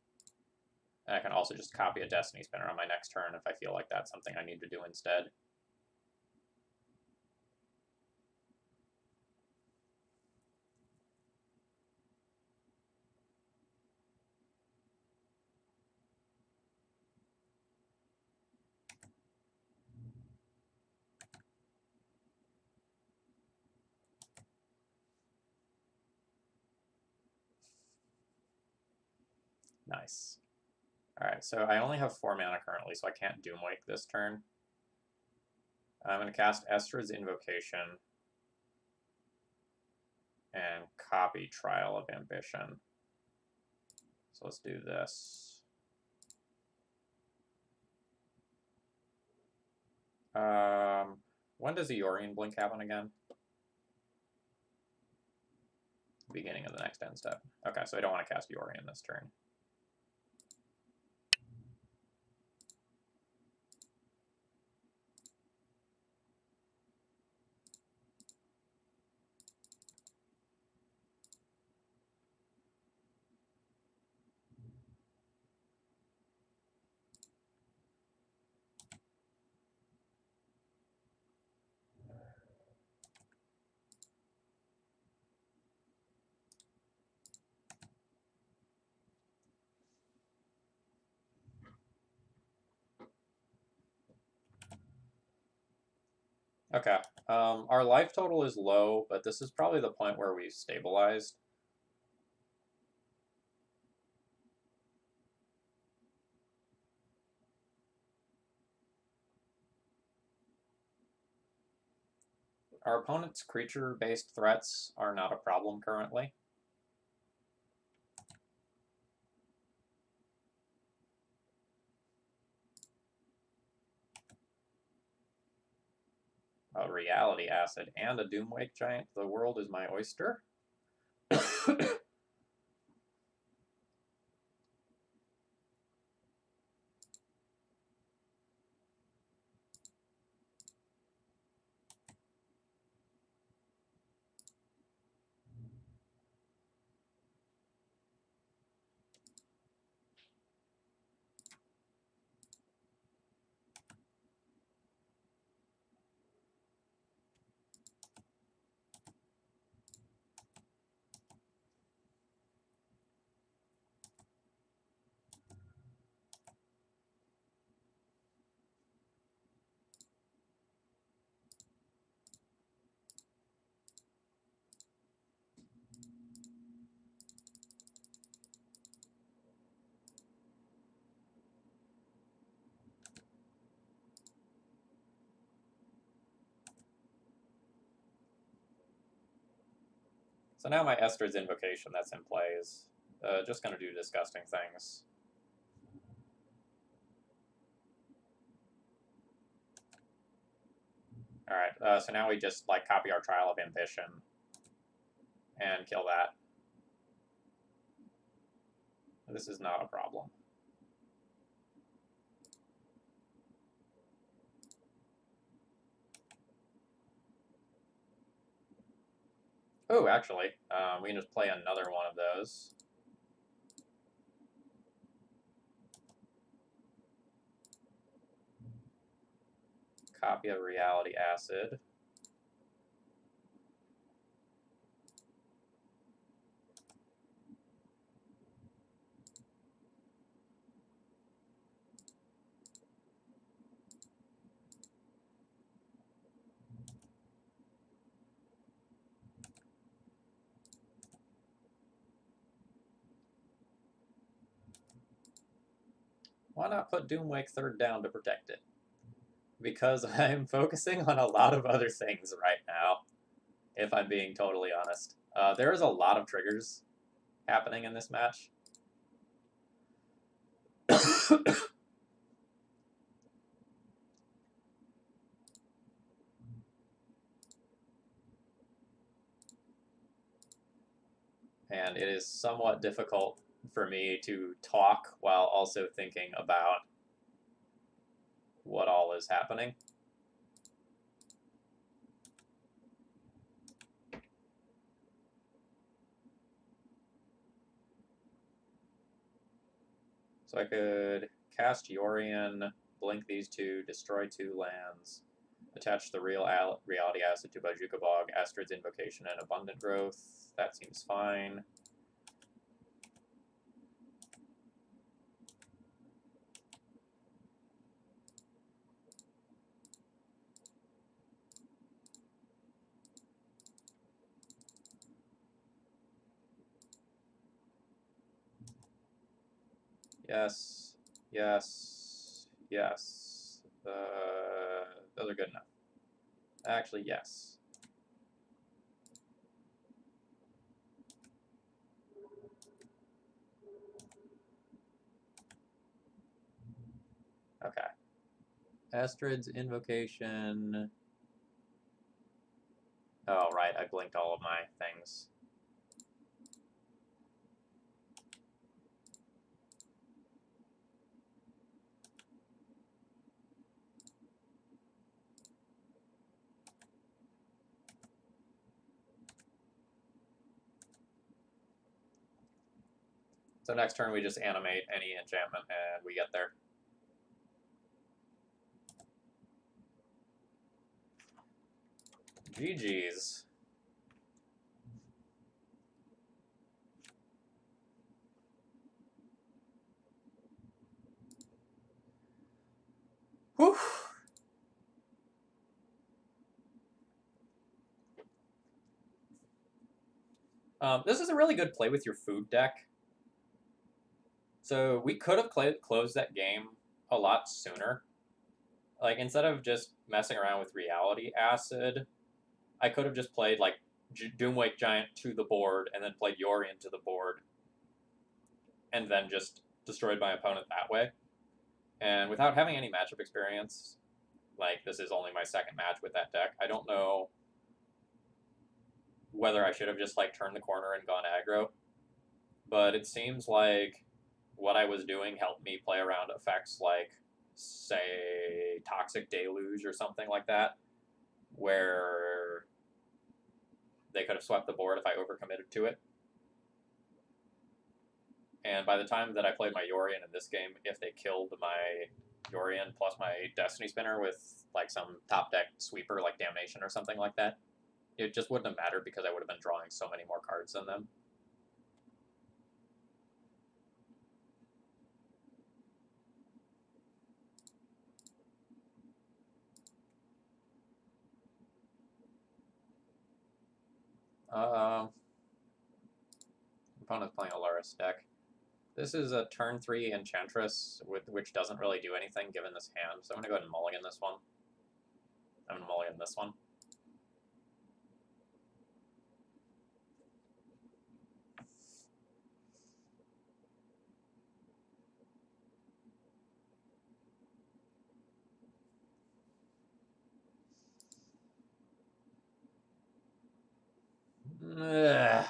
And I can also just copy a Destiny Spinner on my next turn if I feel like that's something I need to do instead. Nice. Alright, so I only have 4 mana currently, so I can't Doomwake this turn. I'm going to cast Estrid's Invocation and copy Trial of Ambition. So let's do this. When does the Yorion blink happen again? Beginning of the next end step. Okay, so I don't want to cast Yorion this turn. Okay, our life total is low, but this is probably the point where we've stabilized. Our opponent's creature-based threats are not a problem currently. A Reality Acid and a Doomwake Giant. The world is my oyster. So now my Estrid's Invocation that's in play is just going to do disgusting things. Alright, so now we just like copy our Trial of Ambition and kill that. This is not a problem. Oh, actually, we can just play another one of those. Copy of Reality Acid. why not put Doomwake third down to protect it? Because I'm focusing on a lot of other things right now, if I'm being totally honest. There is a lot of triggers happening in this match. And it is somewhat difficult for me to talk while also thinking about what all is happening. So I could cast Yorion, blink these two, destroy 2 lands, attach the Reality Acid to Bajuka Bog, Astrid's Invocation, and Abundant Growth. That seems fine. Yes, yes, yes. Those are good enough. Actually, yes. Okay. Astrid's Invocation. Oh, right, I blinked all of my things. So next turn we just animate any enchantment and we get there. GG's. Whew. This is a really good play with your food deck. So we could have closed that game a lot sooner. Like, instead of just messing around with Reality Acid, I could have just played, like, Doomwake Giant to the board and then played Yorion to the board and then just destroyed my opponent that way. And without having any matchup experience, like, this is only my second match with that deck, I don't know whether I should have just, like, turned the corner and gone aggro. But it seems like what I was doing helped me play around effects like, say, Toxic Deluge or something like that, where they could have swept the board if I overcommitted to it. And by the time that I played my Yorion in this game, if they killed my Yorion plus my Destiny Spinner with like some top deck sweeper like Damnation or something like that, it just wouldn't have mattered because I would have been drawing so many more cards than them. Opponent's playing a Luris deck. This is a turn 3 Enchantress, which doesn't really do anything given this hand, so I'm going to go ahead and mulligan this one. I'm going to mulligan this one. Ugh.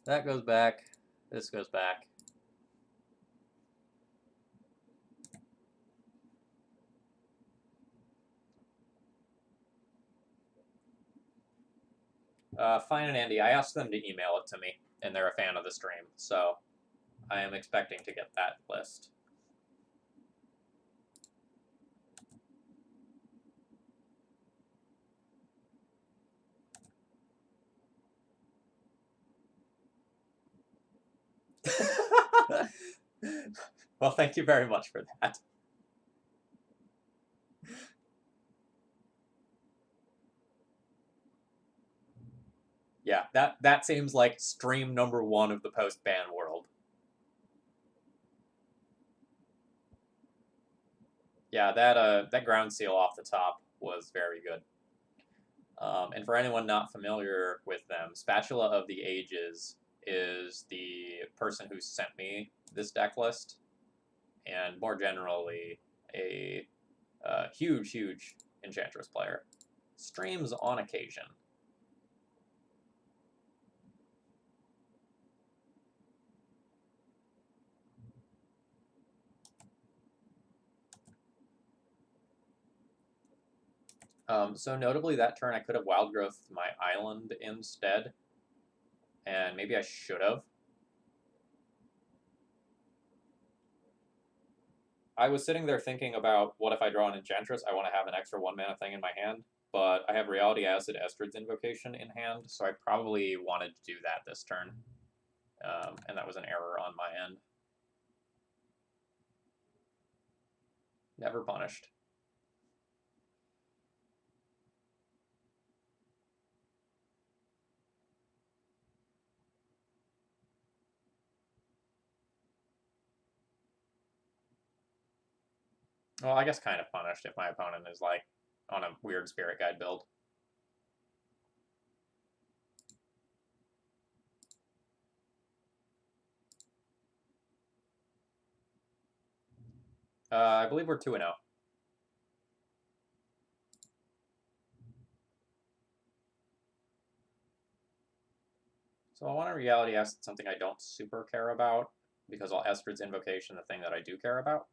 That goes back. This goes back. Fine and Andy, I asked them to email it to me, and they're a fan of the stream, so I am expecting to get that list. Well, thank you very much for that. Yeah, that seems like stream number 1 of the post-ban world. Yeah, that ground seal off the top was very good. And for anyone not familiar with them, Spatula of the Ages is the person who sent me this deck list, and more generally, a huge, huge Enchantress player. Streams on occasion. So notably, that turn I could have Wild Growth my island instead, and maybe I should have. I was sitting there thinking about what if I draw an Enchantress? I want to have an extra 1 mana thing in my hand, but I have Reality Acid Estrid's Invocation in hand, so I probably wanted to do that this turn. And that was an error on my end. Never punished. Well, I guess kind of punished if my opponent is like on a weird Spirit Guide build. I believe we're 2-0. So I want to Reality Acid something I don't super care about, because I'll Estrid's Invocation the thing that I do care about.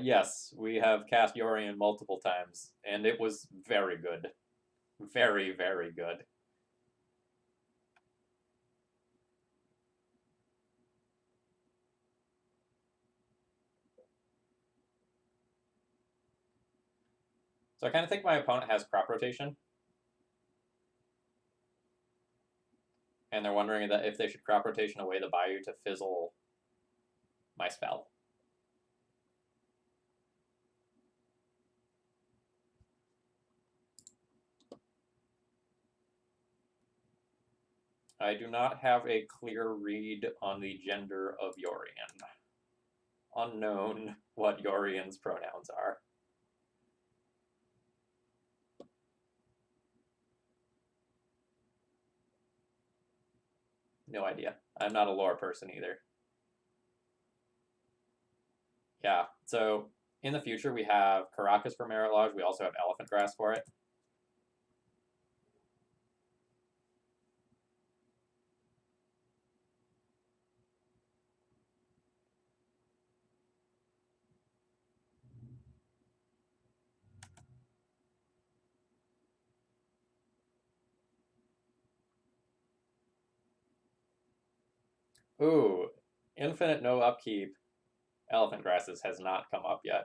Yes, we have cast Yorion multiple times, and it was very good. Very, very good. So I kind of think my opponent has crop rotation, and they're wondering that if they should crop rotation away the Bayou to fizzle my spell. I do not have a clear read on the gender of Yorion. Unknown what Yorion's pronouns are. No idea. I'm not a lore person either. Yeah, so in the future we have Caracas for Marilage. We also have Elephant Grass for it. Ooh, Infinite No Upkeep Elephant Grasses has not come up yet.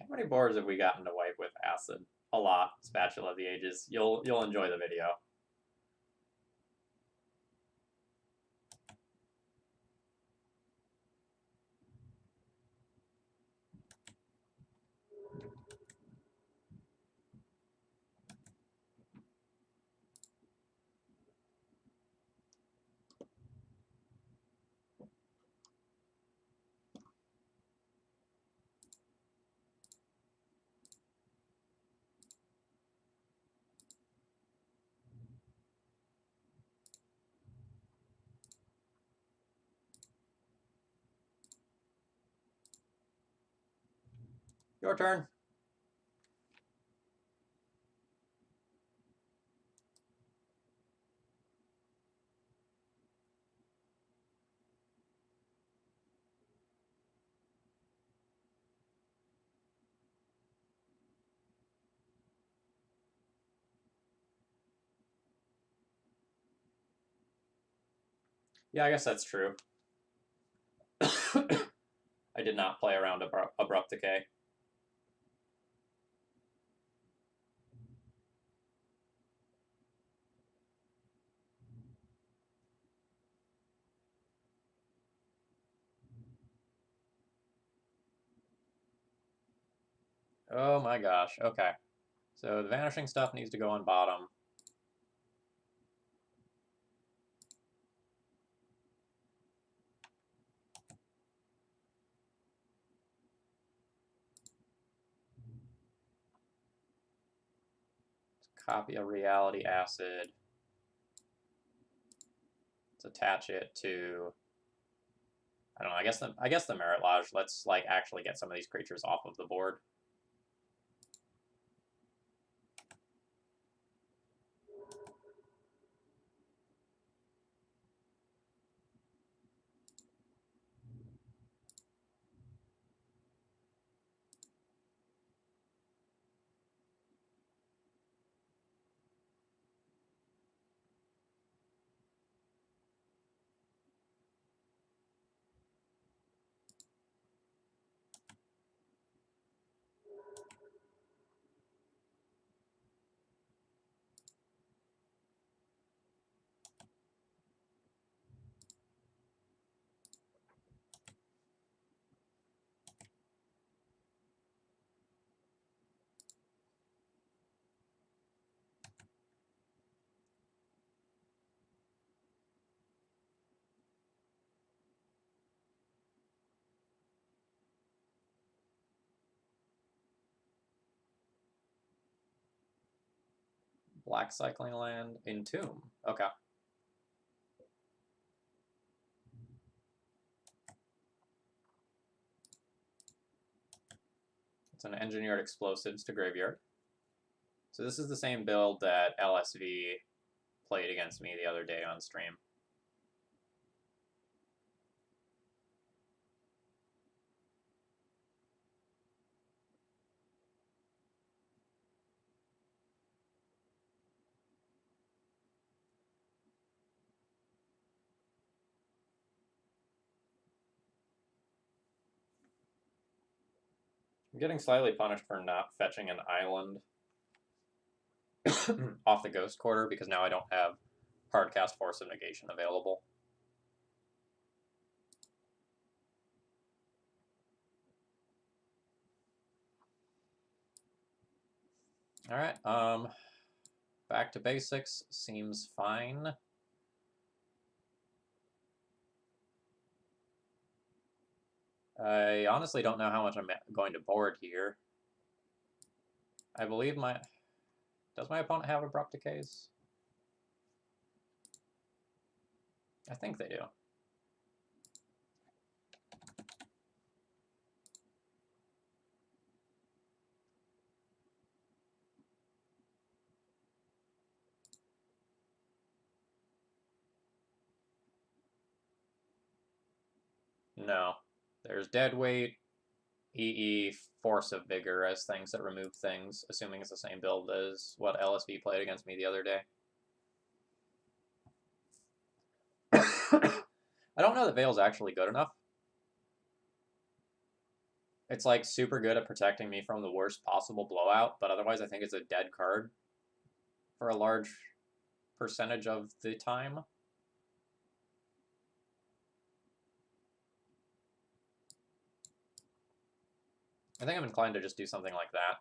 How many boards have we gotten to wipe with acid? A lot. Spatula of the Ages. You'll enjoy the video. Your turn. Yeah, I guess that's true. I did not play around Abrupt Decay. Oh my gosh. Okay. So the vanishing stuff needs to go on bottom. Let's copy a reality acid. Let's attach it to, I don't know, I guess the Merit Lodge. Let's like actually get some of these creatures off of the board. Black cycling land, Entomb. Okay. It's an engineered explosives to graveyard. So this is the same build that LSV played against me the other day on stream. I'm getting slightly punished for not fetching an island off the Ghost Quarter because now I don't have Hardcast Force of Negation available. Alright, back to basics seems fine. I honestly don't know how much I'm going to board here. I believe my... Does my opponent have Abrupt Decays? I think they do. No. There's Deadweight, EE, Force of Vigor as things that remove things, assuming it's the same build as what LSV played against me the other day. I don't know that Veil's actually good enough. It's like super good at protecting me from the worst possible blowout, but otherwise I think it's a dead card for a large percentage of the time. I think I'm inclined to just do something like that.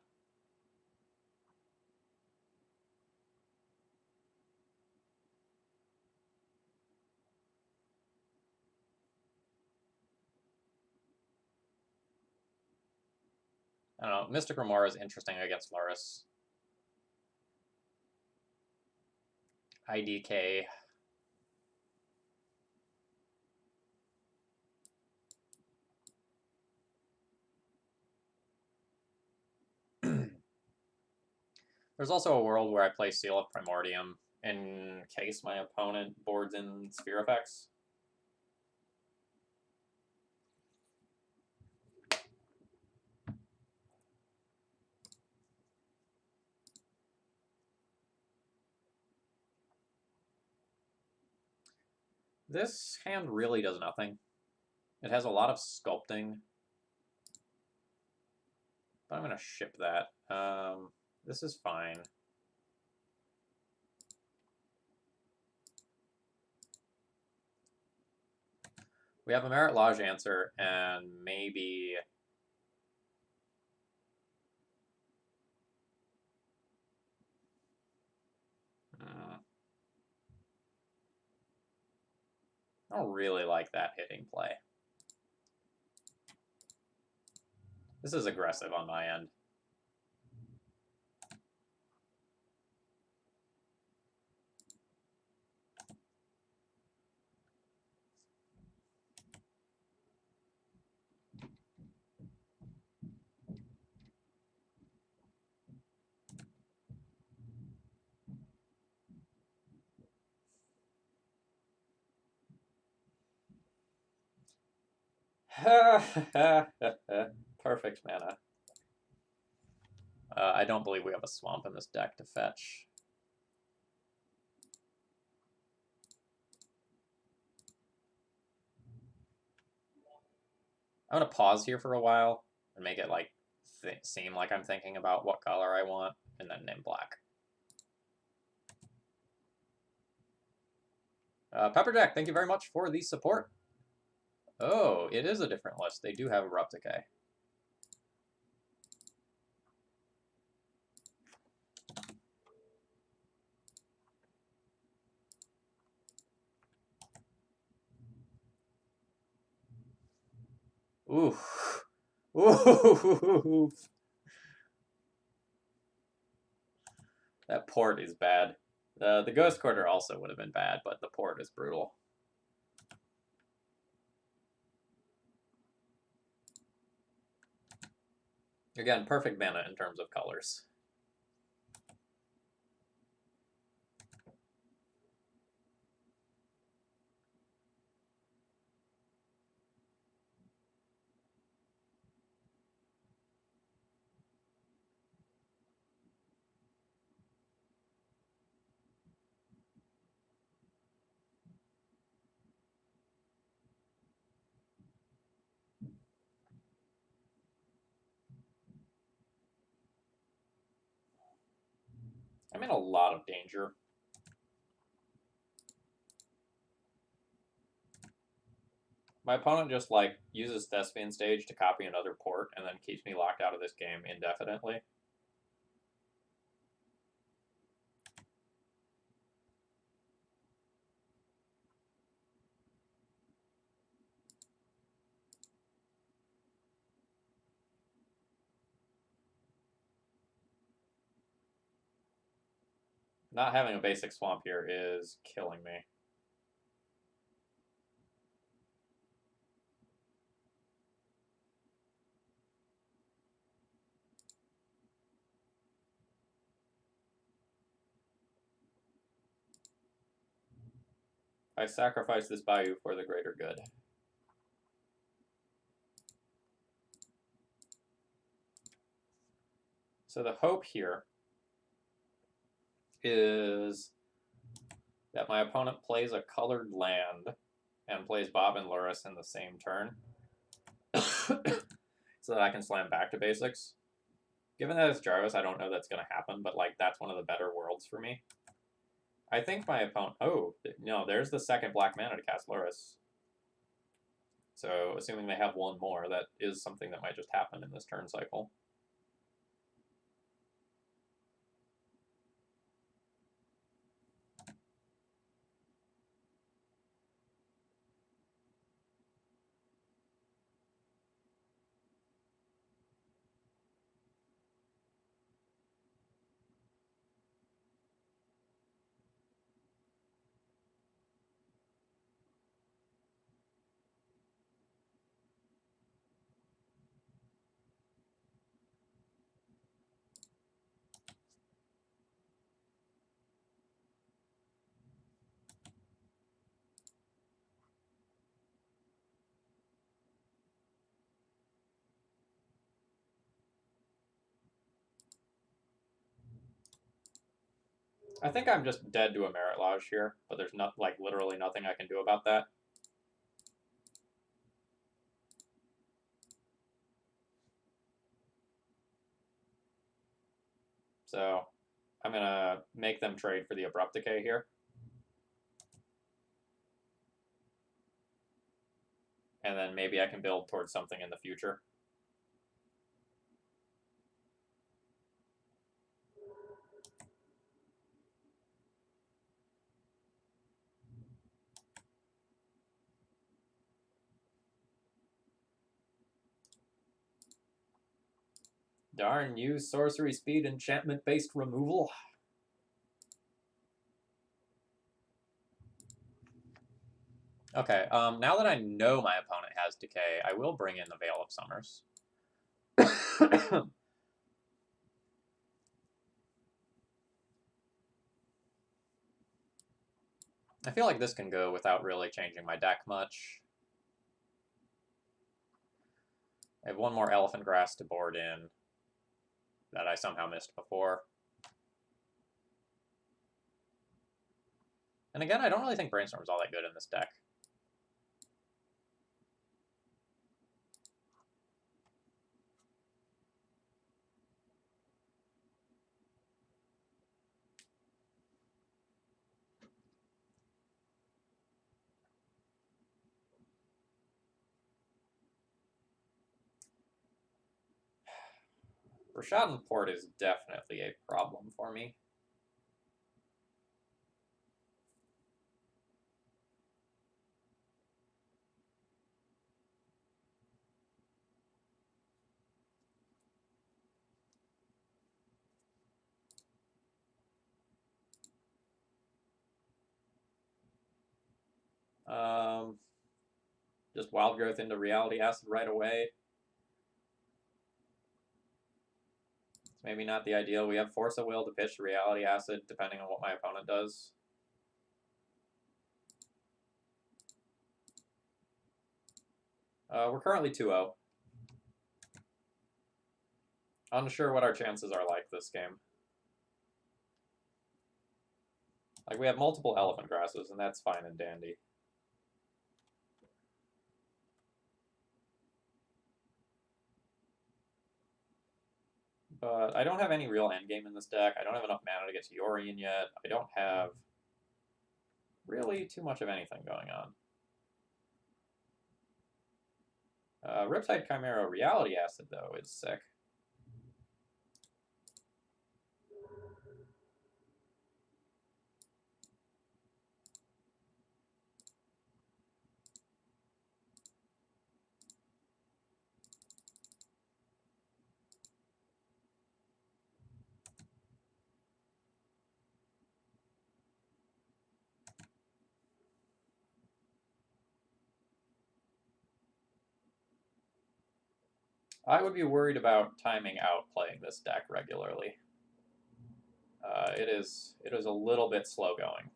I don't know. Mystic Remora is interesting against Loris. IDK. There's also a world where I play Seal of Primordium in case my opponent boards in Sphere Effects. This hand really does nothing. It has a lot of sculpting, but I'm going to ship that. This is fine. We have a Merit Lodge answer, and maybe... I don't really like that hitting play. This is aggressive on my end. Perfect mana. I don't believe we have a swamp in this deck to fetch. I'm going to pause here for a while and make it like seem like I'm thinking about what color I want, and then name black. Pepperjack, thank you very much for the support. Oh, it is a different list. They do have Abrupt Decay. Oof. Oof. That port is bad. The Ghost Quarter also would have been bad, but the port is brutal. Again, perfect mana in terms of colors. I'm in a lot of danger. My opponent just, like, uses Thespian Stage to copy another port and then keeps me locked out of this game indefinitely. Not having a basic swamp here is killing me. I sacrifice this Bayou for the greater good. So the hope here is that my opponent plays a colored land and plays Bob and Luris in the same turn. so that I can slam back to basics. Given that it's Jarvis, I don't know that's going to happen, but like that's one of the better worlds for me. I think my opponent... Oh, no, there's the second black mana to cast Lurrus. So, assuming they have one more, that is something that might just happen in this turn cycle. I think I'm just dead to a Merit Lodge here, but there's not like literally nothing I can do about that. So I'm going to make them trade for the Abrupt Decay here. And then maybe I can build towards something in the future. Darn, use sorcery speed enchantment-based removal. Okay, now that I know my opponent has Decay, I will bring in the Veil of Summers. I feel like this can go without really changing my deck much. I have one more Elephant Grass to board in that I somehow missed before. And again, I don't really think Brainstorm is all that good in this deck. Rashadan Port is definitely a problem for me. Just Wild Growth into Reality Acid right away. It's maybe not the ideal. We have Force of Will to pitch Reality Acid, depending on what my opponent does. We're currently 2-0. Unsure what our chances are like this game. Like, we have multiple Elephant Grasses, and that's fine and dandy. But I don't have any real endgame in this deck. I don't have enough mana to get to Yorion yet. I don't have really too much of anything going on. Riptide Chimera Reality Acid, though, is sick. I would be worried about timing out playing this deck regularly. It is a little bit slow going.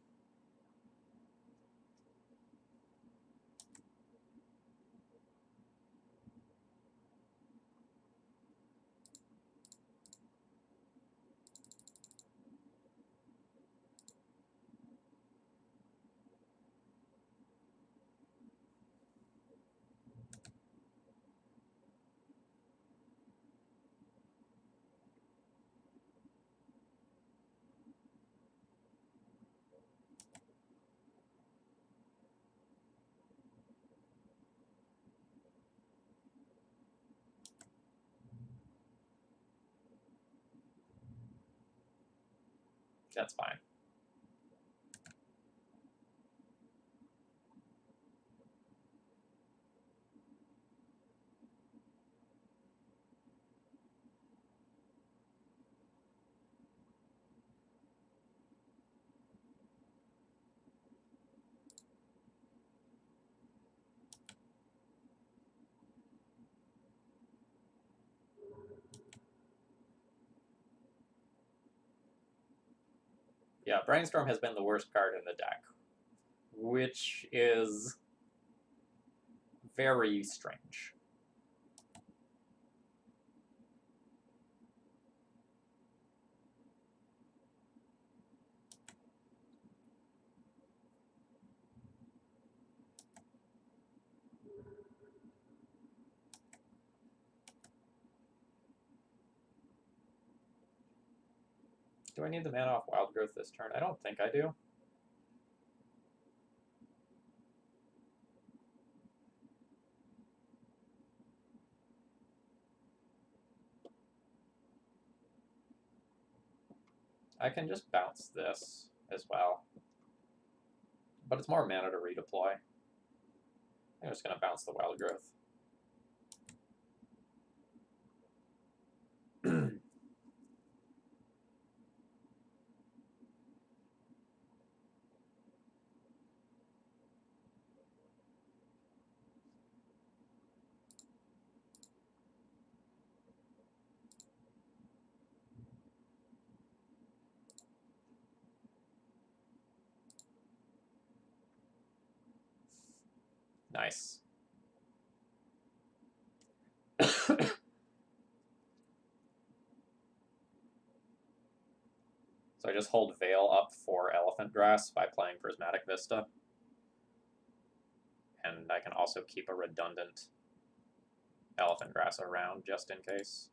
That's fine. Yeah, Brainstorm has been the worst card in the deck, which is very strange. Do I need the mana off Wild Growth this turn? I don't think I do. I can just bounce this as well. But it's more mana to redeploy. I'm just going to bounce the Wild Growth. Nice. So I just hold Veil up for Elephant Grass by playing Prismatic Vista. And I can also keep a redundant Elephant Grass around just in case.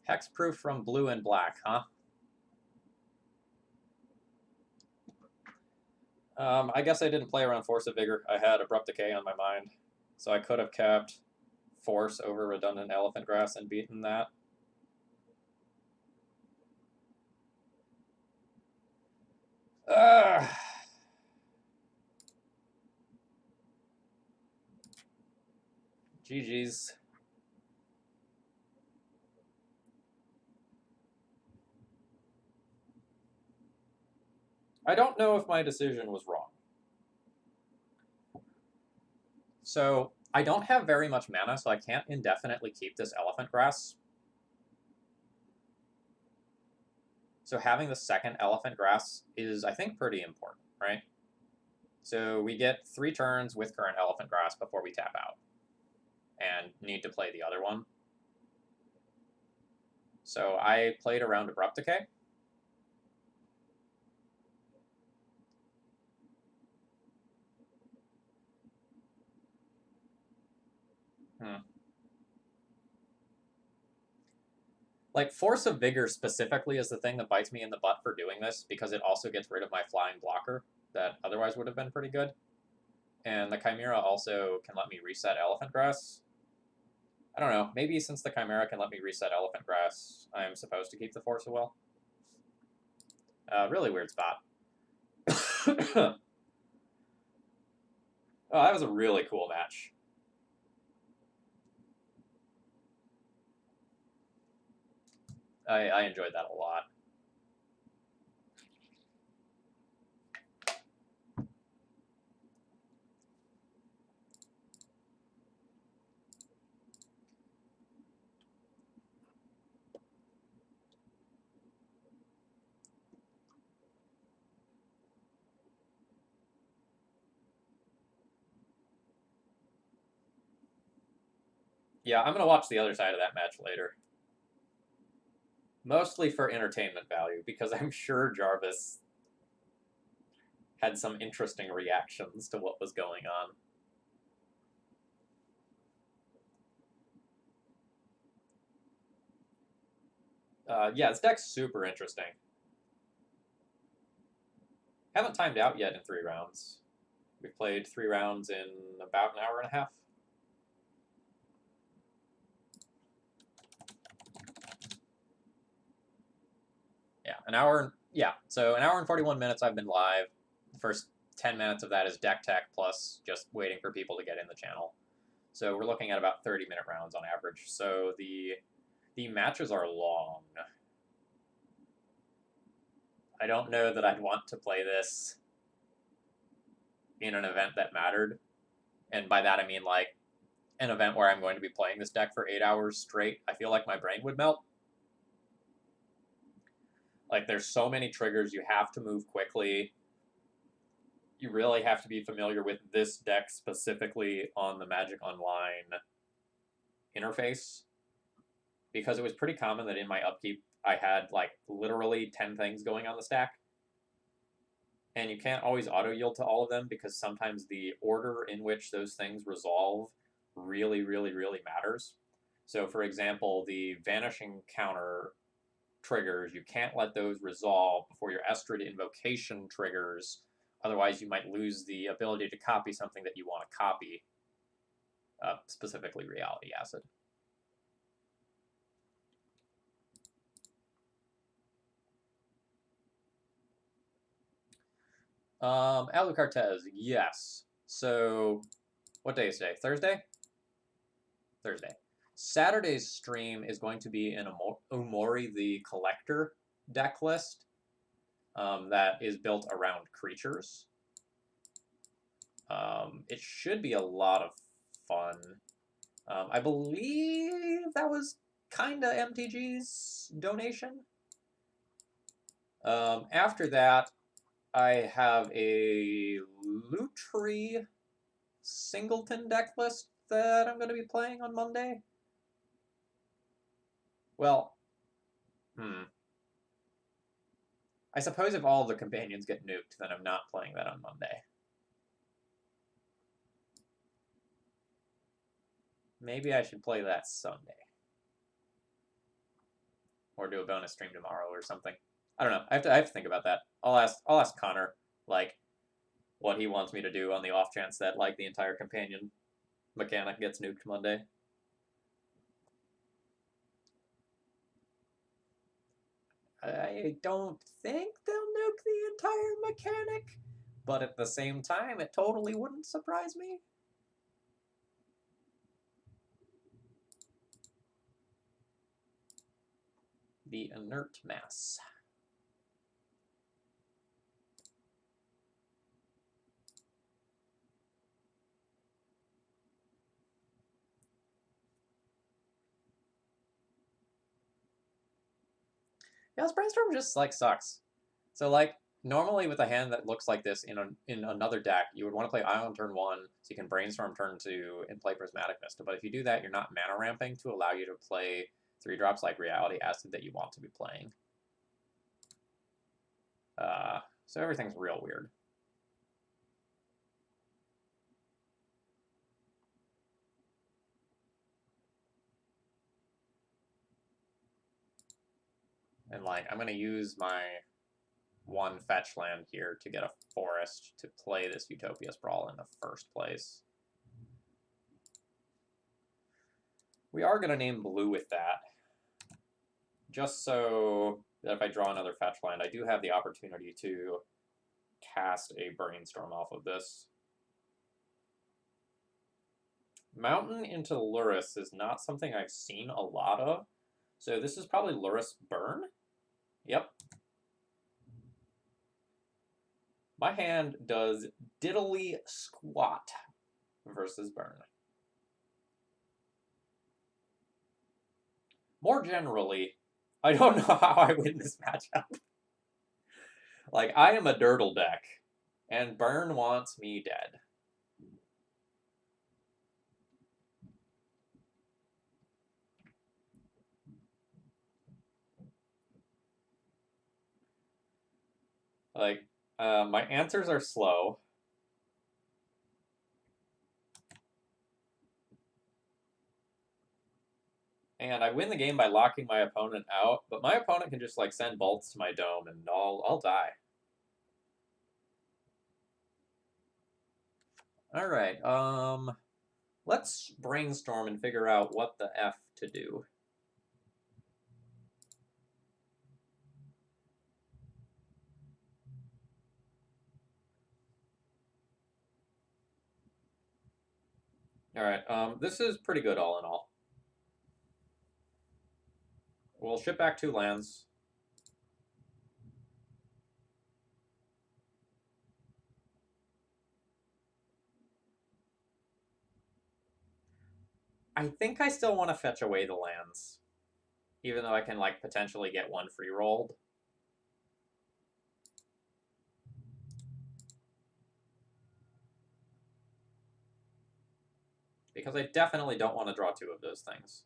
Hexproof from blue and black, huh? I guess I didn't play around Force of Vigor. I had Abrupt Decay on my mind. So I could have kept Force over redundant Elephant Grass and beaten that. GG's. I don't know if my decision was wrong. So I don't have very much mana, so I can't indefinitely keep this Elephant Grass. So having the second Elephant Grass is, I think, pretty important, right? So we get 3 turns with current Elephant Grass before we tap out. And need to play the other one. So I played around Abrupt Decay. Like, Force of Vigor specifically is the thing that bites me in the butt for doing this, because it also gets rid of my flying blocker that otherwise would have been pretty good. And the Chimera also can let me reset Elephant Grass. I don't know, maybe since the Chimera can let me reset Elephant Grass, I'm supposed to keep the Force of Will. Really weird spot. Oh, that was a really cool match. I enjoyed that a lot. Yeah, I'm gonna watch the other side of that match later. Mostly for entertainment value, because I'm sure Jarvis had some interesting reactions to what was going on. Yeah, this deck's super interesting. Haven't timed out yet in 3 rounds. We've played 3 rounds in about an hour and a half. Yeah, an hour. Yeah, so an hour and 41 minutes I've been live. The first 10 minutes of that is deck tech plus just waiting for people to get in the channel. So we're looking at about 30-minute rounds on average. So the matches are long. I don't know that I'd want to play this in an event that mattered. And by that I mean like an event where I'm going to be playing this deck for 8 hours straight. I feel like my brain would melt. Like there's so many triggers, you have to move quickly. You really have to be familiar with this deck specifically on the Magic Online interface. Because it was pretty common that in my upkeep I had like literally 10 things going on the stack. And you can't always auto yield to all of them because sometimes the order in which those things resolve really, really, really matters. So for example, the vanishing counter triggers, you can't let those resolve before your Estrid invocation triggers. Otherwise, you might lose the ability to copy something that you want to copy, specifically Reality Acid. Alucartez, yes. So, what day is today? Thursday? Thursday. Saturday's stream is going to be an Umori the Collector deck list that is built around creatures. It should be a lot of fun. I believe that was kinda MTG's donation. After that, I have a Lutri Singleton deck list that I'm going to be playing on Monday. Well, I suppose if all the companions get nuked, then I'm not playing that on Monday. Maybe I should play that Sunday. Or do a bonus stream tomorrow or something. I don't know. I have to think about that. I'll ask Connor, like, what he wants me to do on the off chance that, like, the entire companion mechanic gets nuked Monday. I don't think they'll nuke the entire mechanic, but at the same time, it totally wouldn't surprise me. The inert mass. Yeah, this brainstorm just like sucks. So like normally with a hand that looks like this in another deck, you would want to play Eye on turn 1 so you can brainstorm turn 2 and play Prismatic Vista. But if you do that, you're not mana ramping to allow you to play 3-drops like Reality Acid that you want to be playing. So everything's real weird. And like I'm gonna use my 1 fetch land here to get a forest to play this Utopia Sprawl in the first place. We are going to name blue with that, just so that if I draw another fetch land, I do have the opportunity to cast a Brainstorm off of this. Mountain into Lurrus is not something I've seen a lot of, so this is probably Lurrus Burn? Yep. My hand does diddly squat versus Burn. More generally, I don't know how I win this matchup. Like, I am a Dirtle deck, and Burn wants me dead. Like, my answers are slow. And I win the game by locking my opponent out, but my opponent can just like send bolts to my dome and I'll die. All right, let's brainstorm and figure out what the F to do. All right, this is pretty good all in all. We'll ship back 2 lands. I think I still want to fetch away the lands, even though I can like potentially get 1 free rolled. Because I definitely don't want to draw 2 of those things.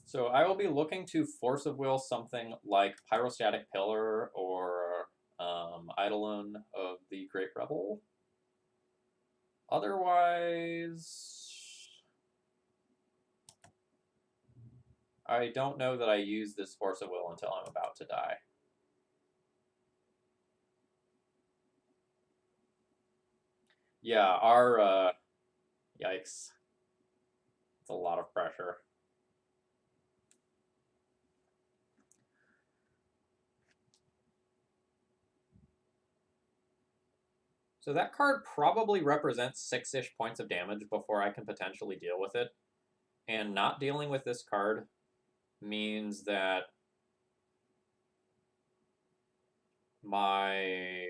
So I will be looking to Force of Will something like Pyrostatic Pillar or Eidolon of the Great Rebel. Otherwise, I don't know that I use this Force of Will until I'm about to die. Yeah, our yikes. It's a lot of pressure. So that card probably represents 6-ish points of damage before I can potentially deal with it. And not dealing with this card means that my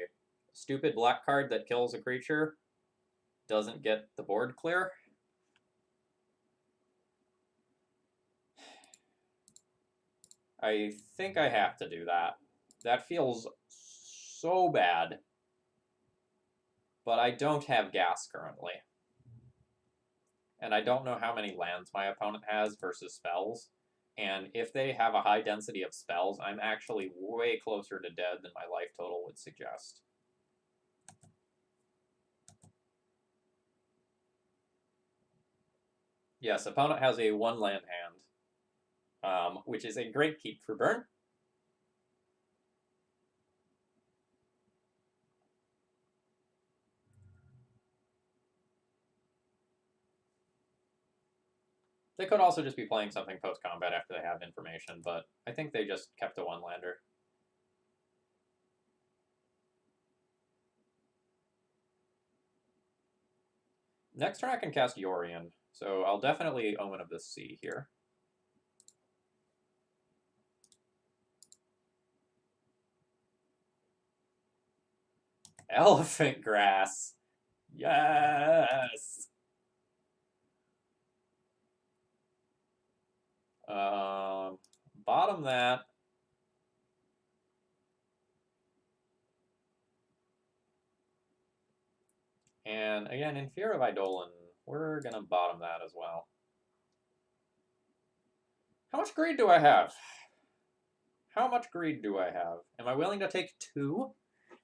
stupid black card that kills a creature doesn't get the board clear. I think I have to do that. That feels so bad. But I don't have gas currently. And I don't know how many lands my opponent has versus spells. And if they have a high density of spells, I'm actually way closer to dead than my life total would suggest. Yes, opponent has a 1-land hand, which is a great keep for burn. They could also just be playing something post-combat after they have information, but I think they just kept a 1-lander. Next turn I can cast Yorion, so I'll definitely Omen of the Sea here. Elephant Grass! Yes! Bottom that. And again, in Fear of Eidolon, we're going to bottom that as well. How much greed do I have? How much greed do I have? Am I willing to take 2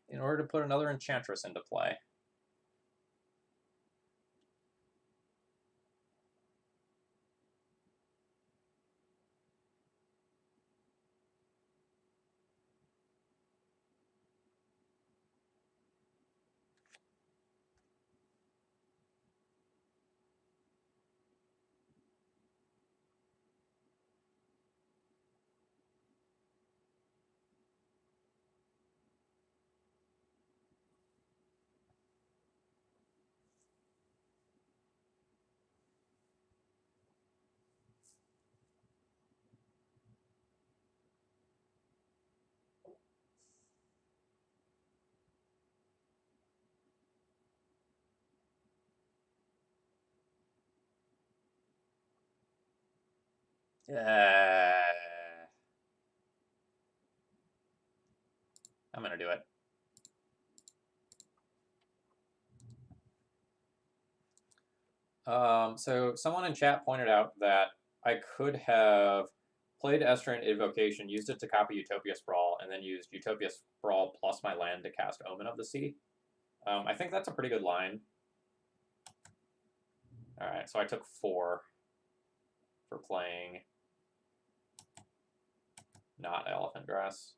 in order to put another Enchantress into play? Uh, going to do it. So someone in chat pointed out that I could have played Estrian Invocation, used it to copy Utopia Sprawl, and then used Utopia Sprawl plus my land to cast Omen of the Sea. I think that's a pretty good line. Alright, so I took 4 for playing not Elephant Grass.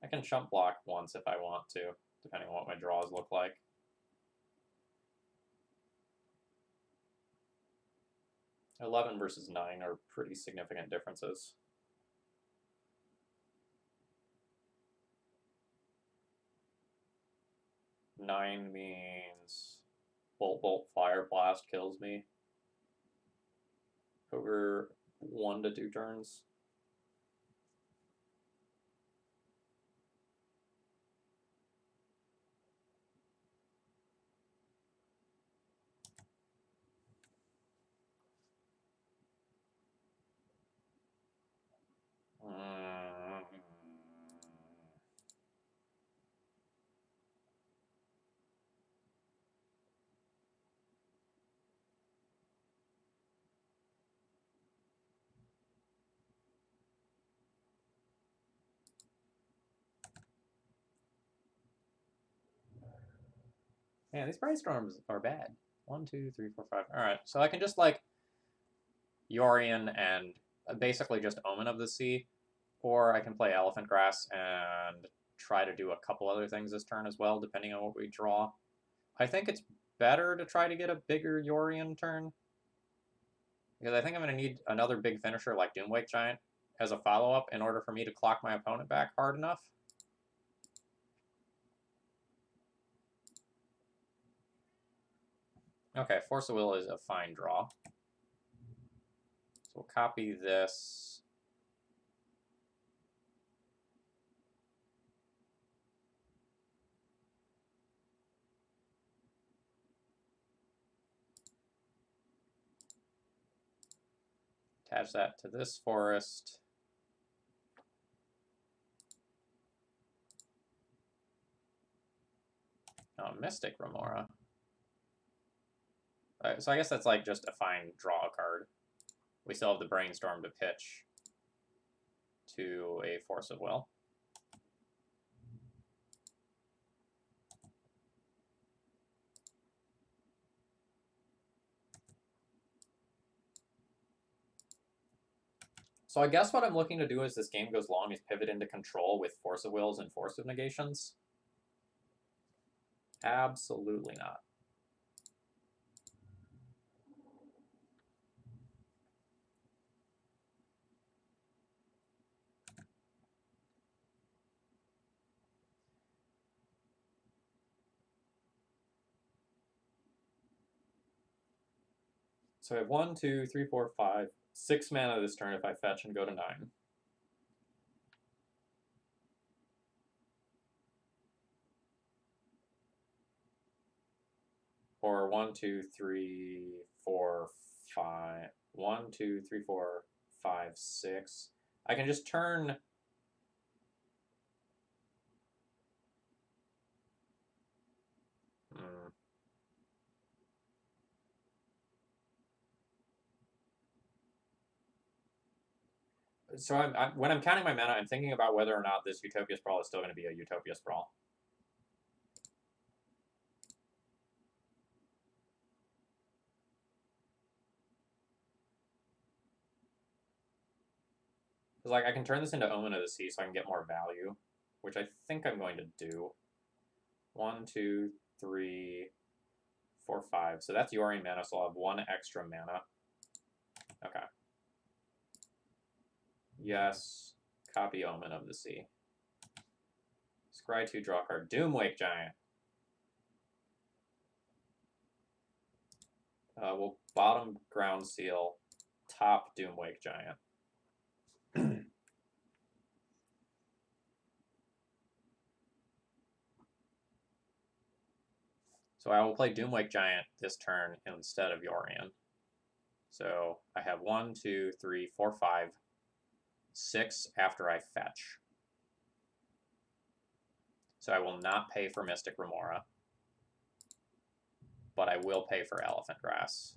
I can chump block once if I want to, depending on what my draws look like. $11 versus 9 are pretty significant differences. Nine means Bolt, Fire Blast kills me over 1 to 2 turns. Man, these brainstorms are bad. 1, 2, 3, 4, 5. All right, so I can just like Yorion and basically just Omen of the Sea, or I can play Elephant Grass and try to do a couple other things this turn as well, depending on what we draw. I think it's better to try to get a bigger Yorion turn, because I think I'm going to need another big finisher like Doomwake Giant as a follow-up in order for me to clock my opponent back hard enough. Okay, Force of Will is a fine draw. So we'll copy this. Attach that to this forest. Oh, Mystic Remora. So I guess that's like just a fine draw card. We still have the Brainstorm to pitch to a Force of Will. So I guess what I'm looking to do as this game goes long is pivot into control with Force of Wills and Force of Negations. Absolutely not. So I have 1, 2, 3, 4, 5, 6 mana this turn if I fetch and go to 9. Or 1, 2, 3, 4, 5. 1, 2, 3, 4, 5, 6. I can just turn. So when I'm counting my mana, I'm thinking about whether or not this Utopia Sprawl is still going to be a Utopia Sprawl. Because like I can turn this into Omen of the Sea so I can get more value, which I think I'm going to do. 1, 2, 3, 4, 5. So that's Yorion mana, so I'll have 1 extra mana. Okay. Yes. Copy Omen of the Sea. Scry 2, draw card. Doomwake Giant. We'll bottom Ground Seal, top Doomwake Giant. So I will play Doomwake Giant this turn instead of Yorion. So I have 1, 2, 3, 4, 5. 6 after I fetch. So I will not pay for Mystic Remora, but I will pay for Elephant Grass.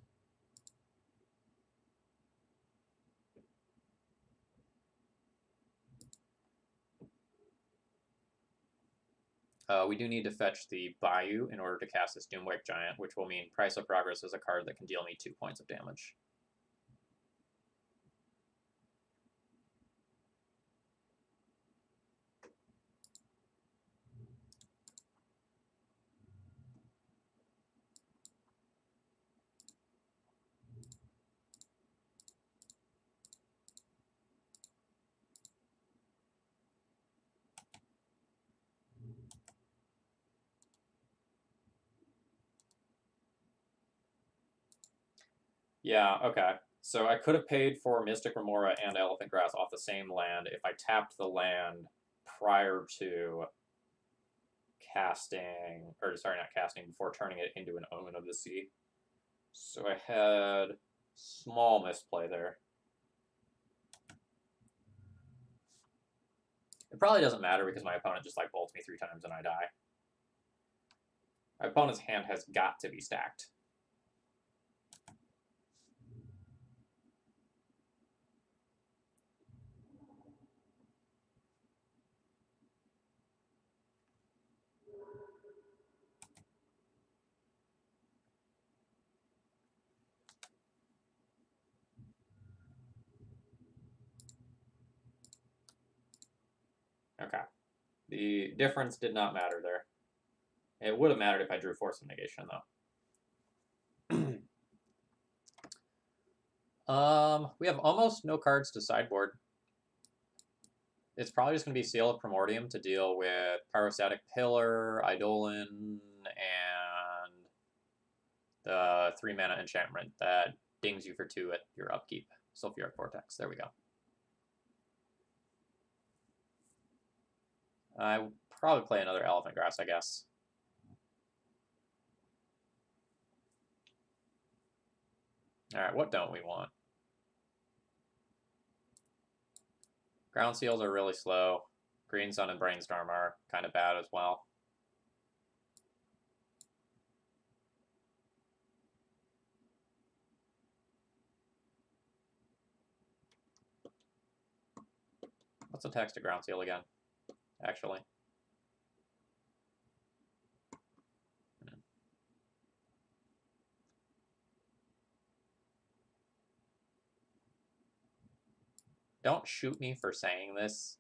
We do need to fetch the Bayou in order to cast this Doomwake Giant, which will mean Price of Progress is a card that can deal me 2 points of damage. Yeah, okay. So I could have paid for Mystic Remora and Elephant Grass off the same land if I tapped the land prior to casting, or sorry, not casting, before turning it into an Omen of the Sea. So I had small misplay there. It probably doesn't matter because my opponent just like bolts me 3 times and I die. My opponent's hand has got to be stacked. Okay. The difference did not matter there. It would have mattered if I drew Force of Negation, though. We have almost no cards to sideboard. It's probably just going to be Seal of Primordium to deal with Pyrostatic Pillar, Eidolon, and the 3-mana enchantment that dings you for 2 at your upkeep. Sulfuric Vortex. There we go. I will probably play another Elephant Grass, I guess. Alright, what don't we want? Ground Seals are really slow. Green Sun and Brainstorm are kind of bad as well. What's the text to Ground Seal again, actually? Don't shoot me for saying this,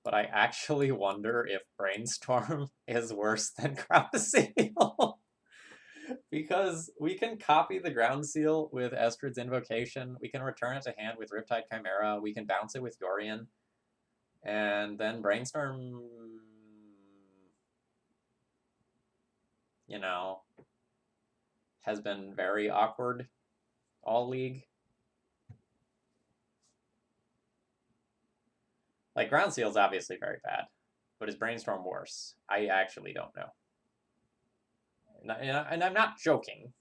but I actually wonder if Brainstorm is worse than Ground Seal. Because we can copy the Ground Seal with Estrid's Invocation, we can return it to hand with Riptide Chimera, we can bounce it with Yorion, and then Brainstorm, you know, has been very awkward all league. Like, Ground Seal is obviously very bad, but is Brainstorm worse? I actually don't know. And I'm not joking.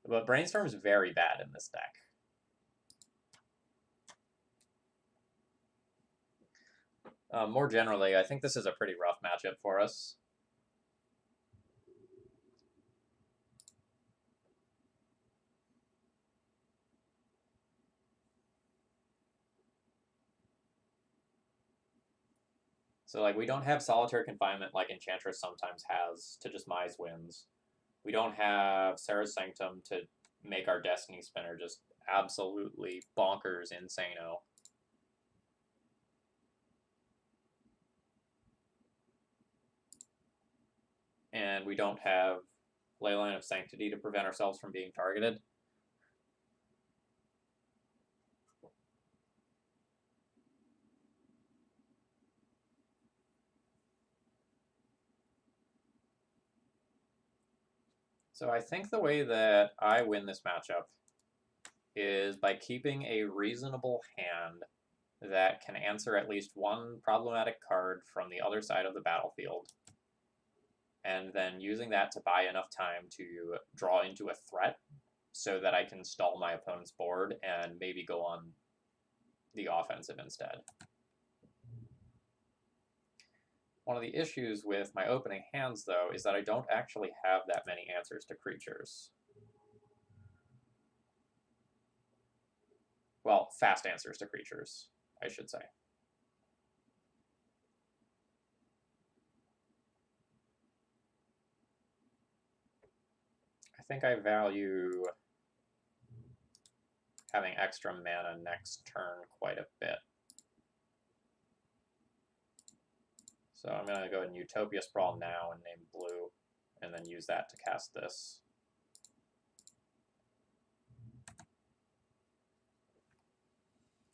But Brainstorm is very bad in this deck. More generally, I think this is a pretty rough matchup for us. So, like, we don't have Solitary Confinement like Enchantress sometimes has to just Mize wins. We don't have Sarah's Sanctum to make our Destiny Spinner just absolutely bonkers insano. And we don't have Leyline of Sanctity to prevent ourselves from being targeted. So I think the way that I win this matchup is by keeping a reasonable hand that can answer at least one problematic card from the other side of the battlefield, and then using that to buy enough time to draw into a threat so that I can stall my opponent's board and maybe go on the offensive instead. One of the issues with my opening hands, though, is that I don't actually have that many answers to creatures. Well, fast answers to creatures, I should say. I think I value having extra mana next turn quite a bit. So I'm going to go ahead and Utopia Sprawl now and name blue, and then use that to cast this.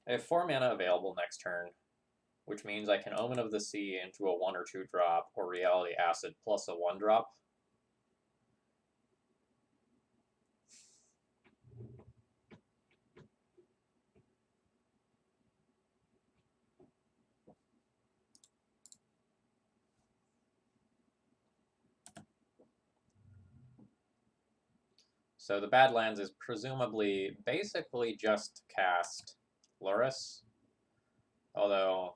I have 4 mana available next turn, which means I can Omen of the Sea into a 1 or 2 drop, or Reality Acid plus a 1 drop. So the Badlands is presumably basically just cast Lurrus, although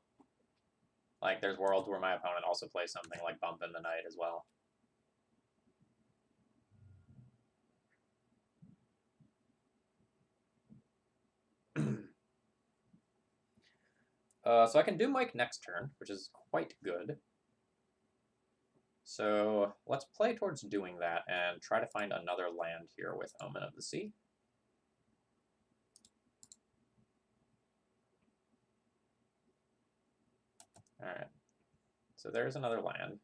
like there's worlds where my opponent also plays something like Bump in the Night as well. So I can do Mike next turn, which is quite good. So let's play towards doing that and try to find another land here with Omen of the Sea. Alright, so there's another land.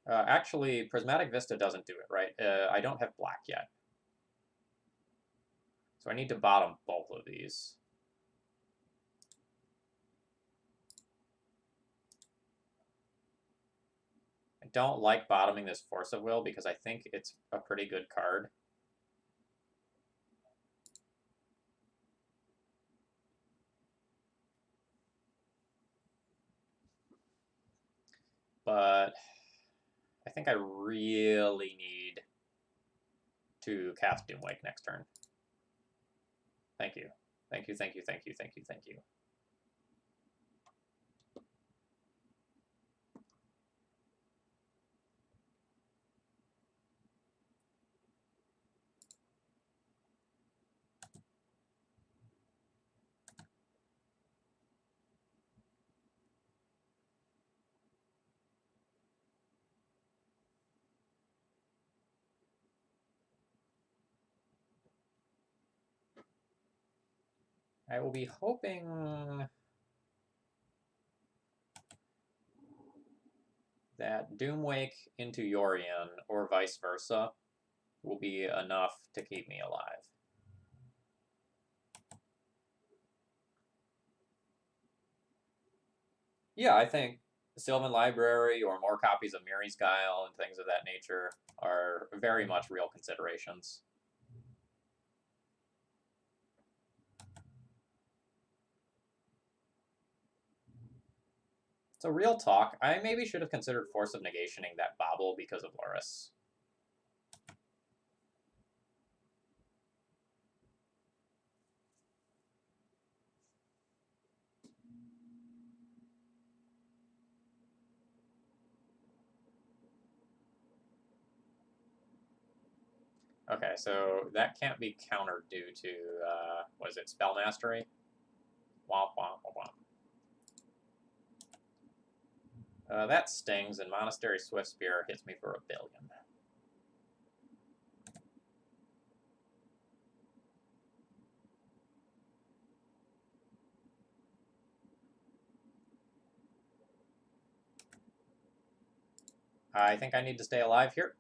Actually, Prismatic Vista doesn't do it, right? I don't have black yet. So I need to bottom both of these. I don't like bottoming this Force of Will because I think it's a pretty good card. But I think I really need to cast Doomwake next turn. Thank you. Thank you, thank you, thank you, thank you, thank you. I will be hoping that Doomwake into Yorion, or vice versa, will be enough to keep me alive. Yeah, I think Sylvan Library or more copies of Miri's Guile and things of that nature are very much real considerations. So real talk, I maybe should have considered Force of Negationing that Bobble because of Lurrus. Okay, so that can't be countered due to, what is it, Spell Mastery? Womp, womp, womp. That stings, and Monastery Swift Spear hits me for 1 billion. I think I need to stay alive here.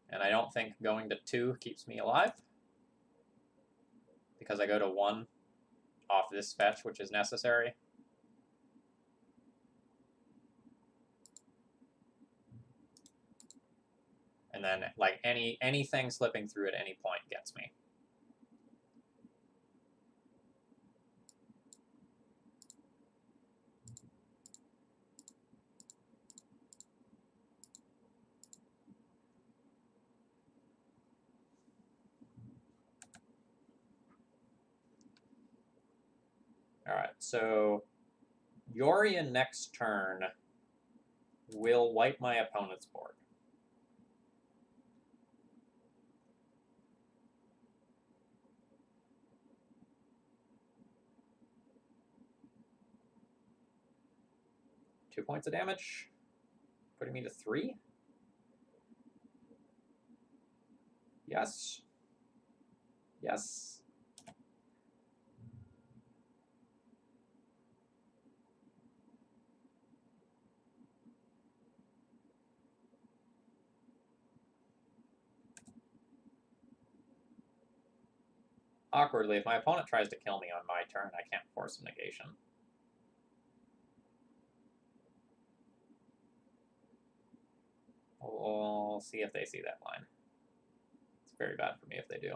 And I don't think going to 2 keeps me alive, because I go to 1 off this fetch, which is necessary. And then, like, anything slipping through at any point gets me. Alright, so Yorion next turn will wipe my opponent's board. Two points of damage, putting me to 3. Yes. Yes. Awkwardly, if my opponent tries to kill me on my turn, I can't force a negation. We'll see if they see that line. It's very bad for me if they do.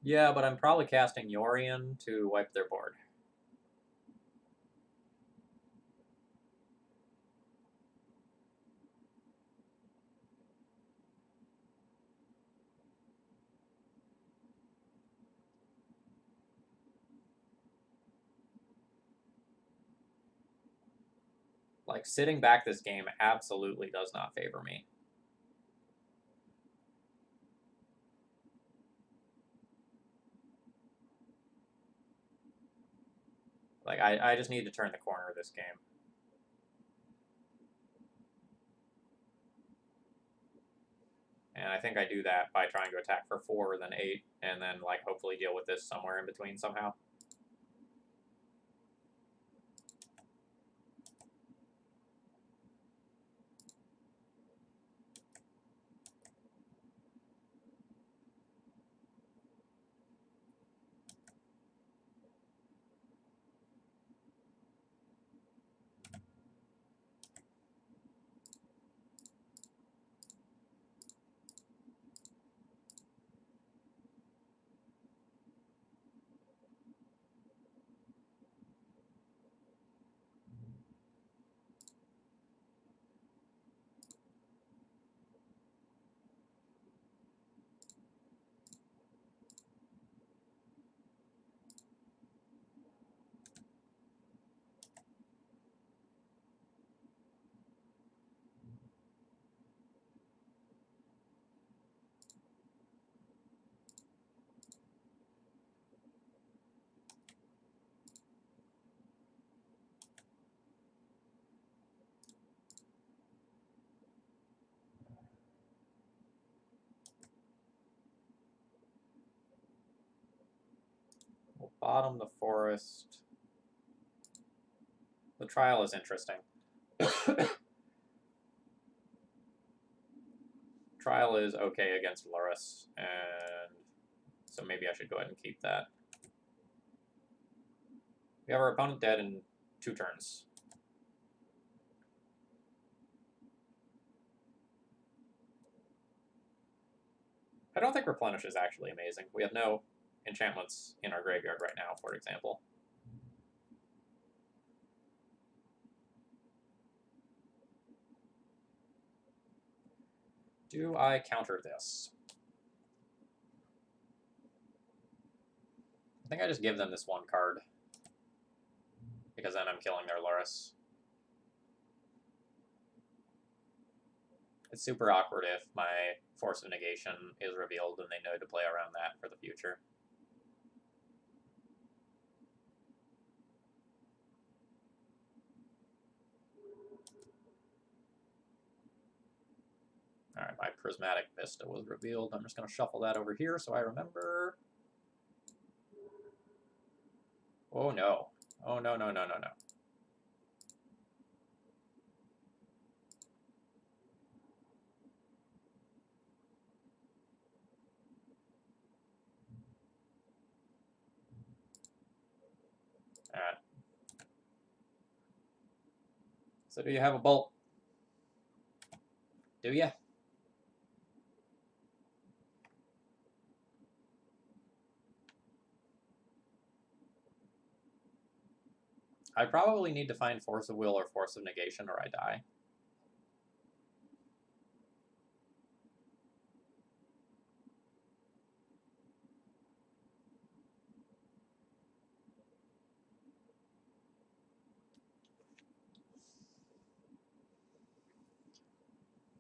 Yeah, but I'm probably casting Yorion to wipe their board. Like, sitting back this game absolutely does not favor me. Like, I just need to turn the corner of this game. And I think I do that by trying to attack for 4, then 8, and then, like, hopefully deal with this somewhere in between somehow. We'll bottom the forest. The trial is interesting. Trial is okay against Loris, and so maybe I should go ahead and keep that. We have our opponent dead in 2 turns. I don't think Replenish is actually amazing. We have no enchantments in our graveyard right now, for example. Do I counter this? I think I just give them this 1 card, because then I'm killing their Loris. It's super awkward if my Force of Negation is revealed and they know to play around that for the future. Alright, my Prismatic Vista was revealed. I'm just going to shuffle that over here so I remember. Oh no. Oh no, no, no, no, no. Alright. So do you have a bolt? Do ya? I probably need to find Force of Will or Force of Negation or I die.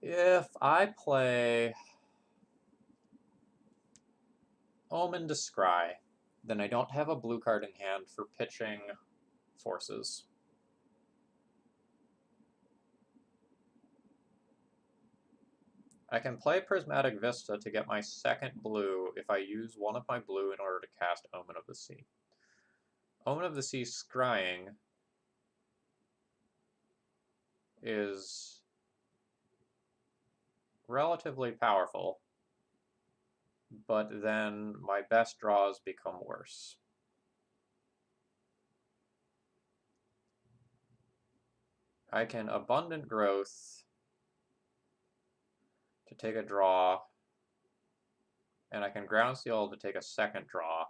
If I play Omen to Scry, then I don't have a blue card in hand for pitching forces. I can play Prismatic Vista to get my second blue if I use one of my blue in order to cast Omen of the Sea. Omen of the Sea scrying is relatively powerful, but then my best draws become worse. I can Abundant Growth to take a draw, and I can Ground Seal to take a second draw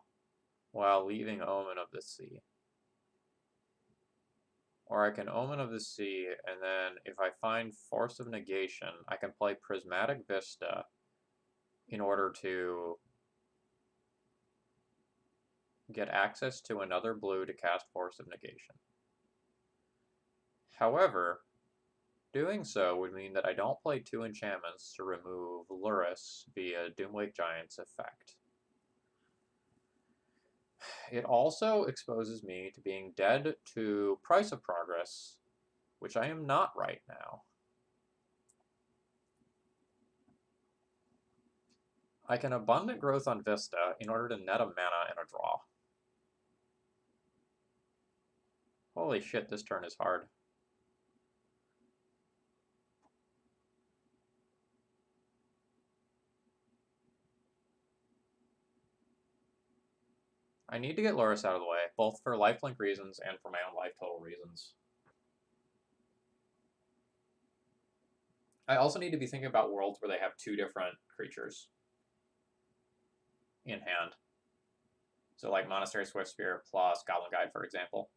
while leaving Omen of the Sea. Or I can Omen of the Sea, and then if I find Force of Negation, I can play Prismatic Vista in order to get access to another blue to cast Force of Negation. However, doing so would mean that I don't play 2 enchantments to remove Luris via Doomwake Giant's effect. It also exposes me to being dead to Price of Progress, which I am not right now. I can Abundant Growth on Vista in order to net a mana and a draw. Holy shit, this turn is hard. I need to get Luris out of the way, both for lifelink reasons and for my own life total reasons. I also need to be thinking about worlds where they have 2 different creatures in hand. So like Monastery Swiftspear plus Goblin Guide, for example.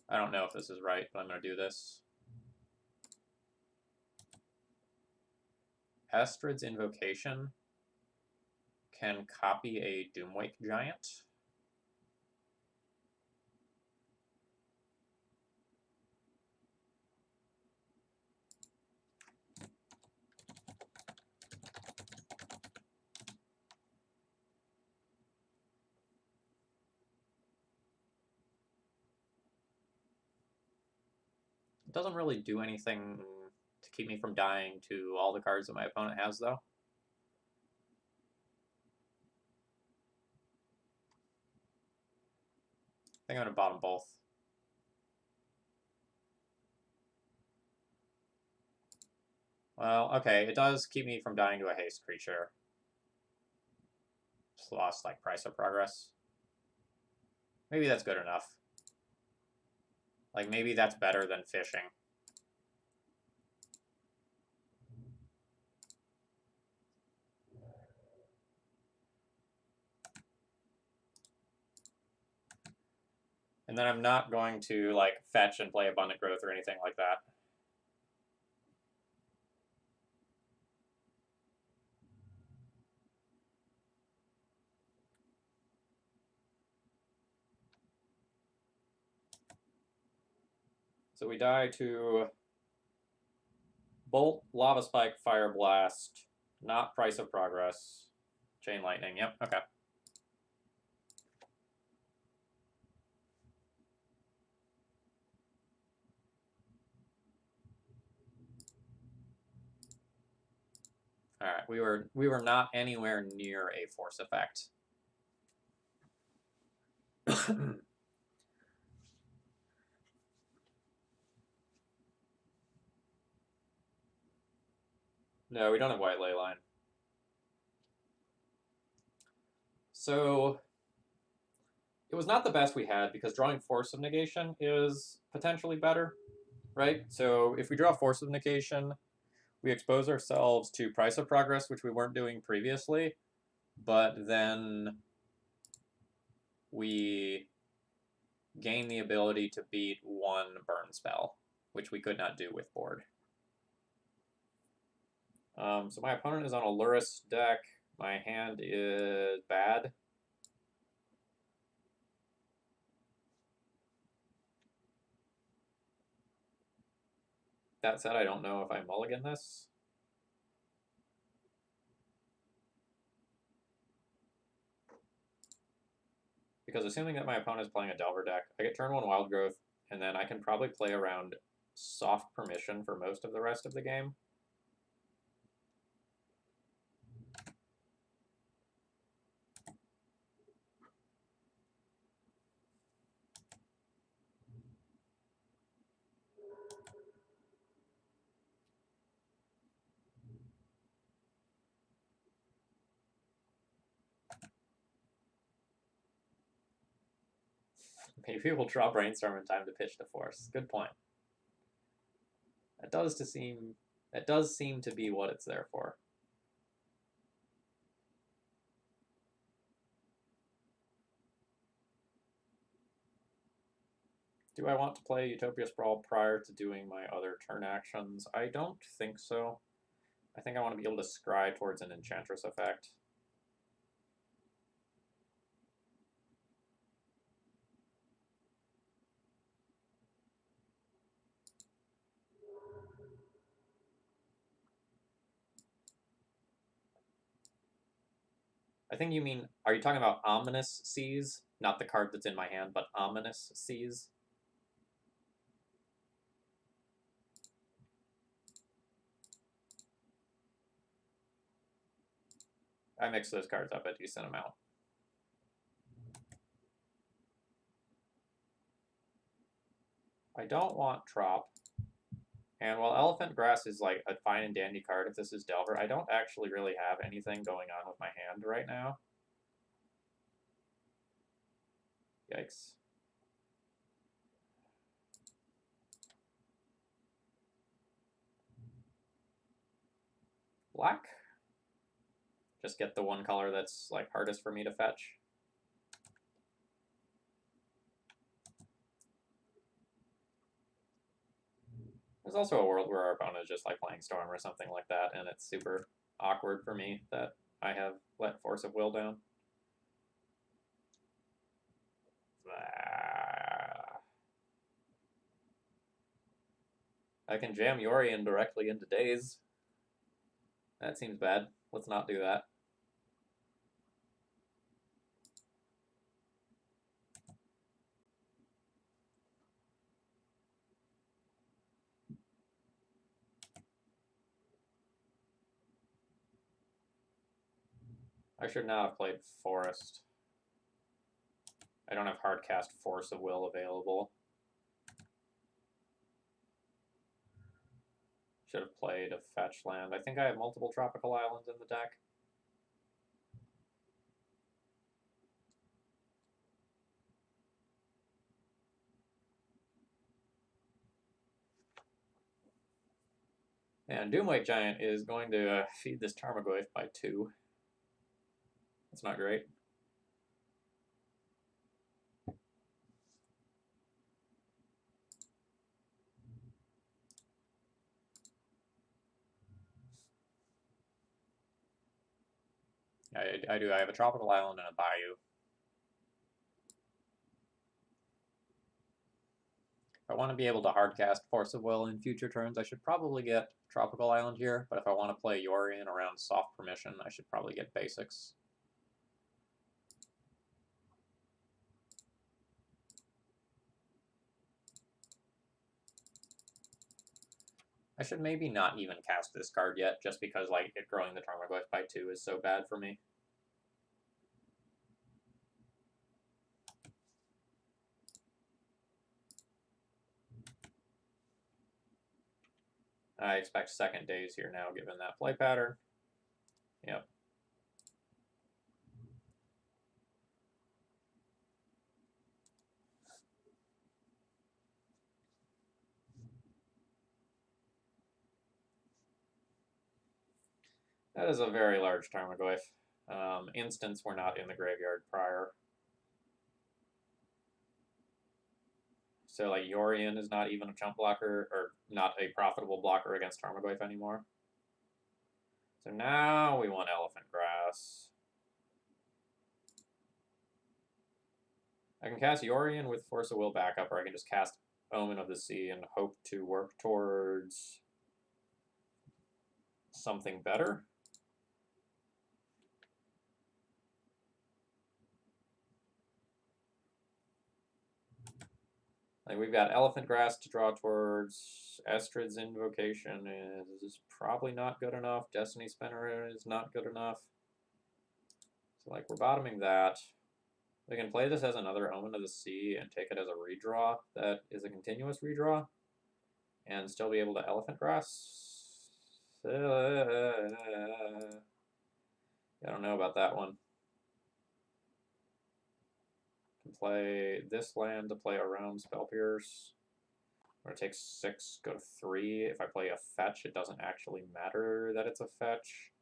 I don't know if this is right, but I'm going to do this. Estrid's Invocation can copy a Doomwake Giant. It doesn't really do anything to keep me from dying to all the cards that my opponent has, though. I think I'm going to bottom both. Well, okay, it does keep me from dying to a haste creature. Plus, like, Price of Progress. Maybe that's good enough. Like, maybe that's better than fishing. And then I'm not going to, like, fetch and play Abundant Growth or anything like that. So we die to Bolt, Lava Spike, Fire Blast, not Price of Progress, Chain Lightning. Yep, okay. All right, we were not anywhere near a force effect. No, we don't have White Ley Line. So it was not the best we had because drawing Force of Negation is potentially better, right? So if we draw Force of Negation, we expose ourselves to Price of Progress, which we weren't doing previously, but then we gain the ability to beat one burn spell, which we could not do with board. So my opponent is on a Luris deck. My hand is bad. That said, I don't know if I mulligan this. Because assuming that my opponent is playing a Delver deck, I get turn 1 Wild Growth, and then I can probably play around soft permission for most of the rest of the game. Maybe we'll draw Brainstorm in time to pitch to Force. Good point. That does seem to be what it's there for. Do I want to play Utopia Sprawl prior to doing my other turn actions? I don't think so. I think I want to be able to scry towards an Enchantress effect. I think you mean, are you talking about Ominous Seas? Not the card that's in my hand, but Ominous Seas? I mix those cards up a decent amount. I don't want Trop. And while Elephant Grass is like a fine and dandy card if this is Delver, I don't actually really have anything going on with my hand right now. Yikes. Black? Just get the one color that's like hardest for me to fetch. There's also a world where our opponent is just like playing Storm or something like that, and it's super awkward for me that I have let Force of Will down. I can jam Yorion directly into Daze. That seems bad. Let's not do that. I should not have played Forest. I don't have hardcast Force of Will available. Should have played a fetch land. I think I have multiple tropical islands in the deck. And Doomweight Giant is going to feed this Tarmogoyf by 2. That's not great. I do. I have a tropical island and a bayou. If I want to be able to hardcast Force of Will in future turns, I should probably get Tropical Island here, but if I want to play Yorion around soft permission, I should probably get basics. I should maybe not even cast this card yet, just because like it growing the Tarmogoyf by 2 is so bad for me. I expect second Daze here now, given that play pattern. Yep. That is a very large Tarmogoyf. Instants were not in the graveyard prior. So, like, Yorion is not even a chump blocker, or not a profitable blocker against Tarmogoyf anymore. So now we want Elephant Grass. I can cast Yorion with Force of Will backup, or I can just cast Omen of the Sea and hope to work towards something better. Like, we've got Elephant Grass to draw towards. Estrid's Invocation is probably not good enough. Destiny Spinner is not good enough. So, like, we're bottoming that. We can play this as another Omen of the Sea and take it as a redraw that is a continuous redraw and still be able to Elephant Grass. I don't know about that one. Can play this land to play around Spell Pierce. I'm going to take 6, go to 3. If I play a fetch, it doesn't actually matter that it's a fetch.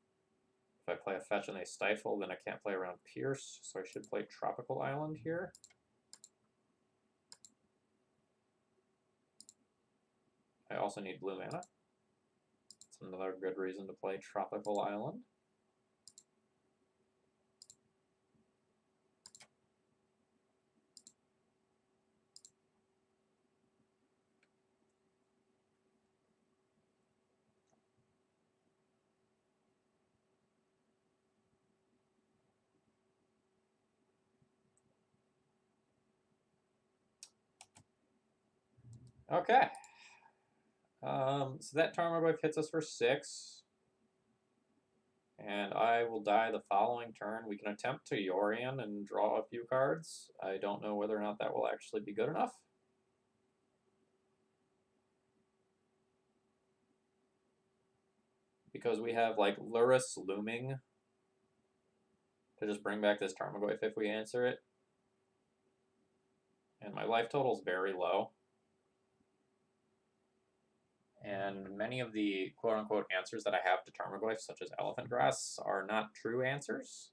If I play a fetch and they stifle, then I can't play around Pierce, so I should play Tropical Island here. I also need blue mana. That's another good reason to play Tropical Island. Okay. So that Tarmogoyf hits us for 6. And I will die the following turn. We can attempt to Yorion and draw a few cards. I don't know whether or not that will actually be good enough. Because we have, like, Lurrus looming to just bring back this Tarmogoyf if we answer it. And my life total is very low. And many of the quote-unquote answers that I have to Tarmogoyf, such as Elephant Grass, are not true answers.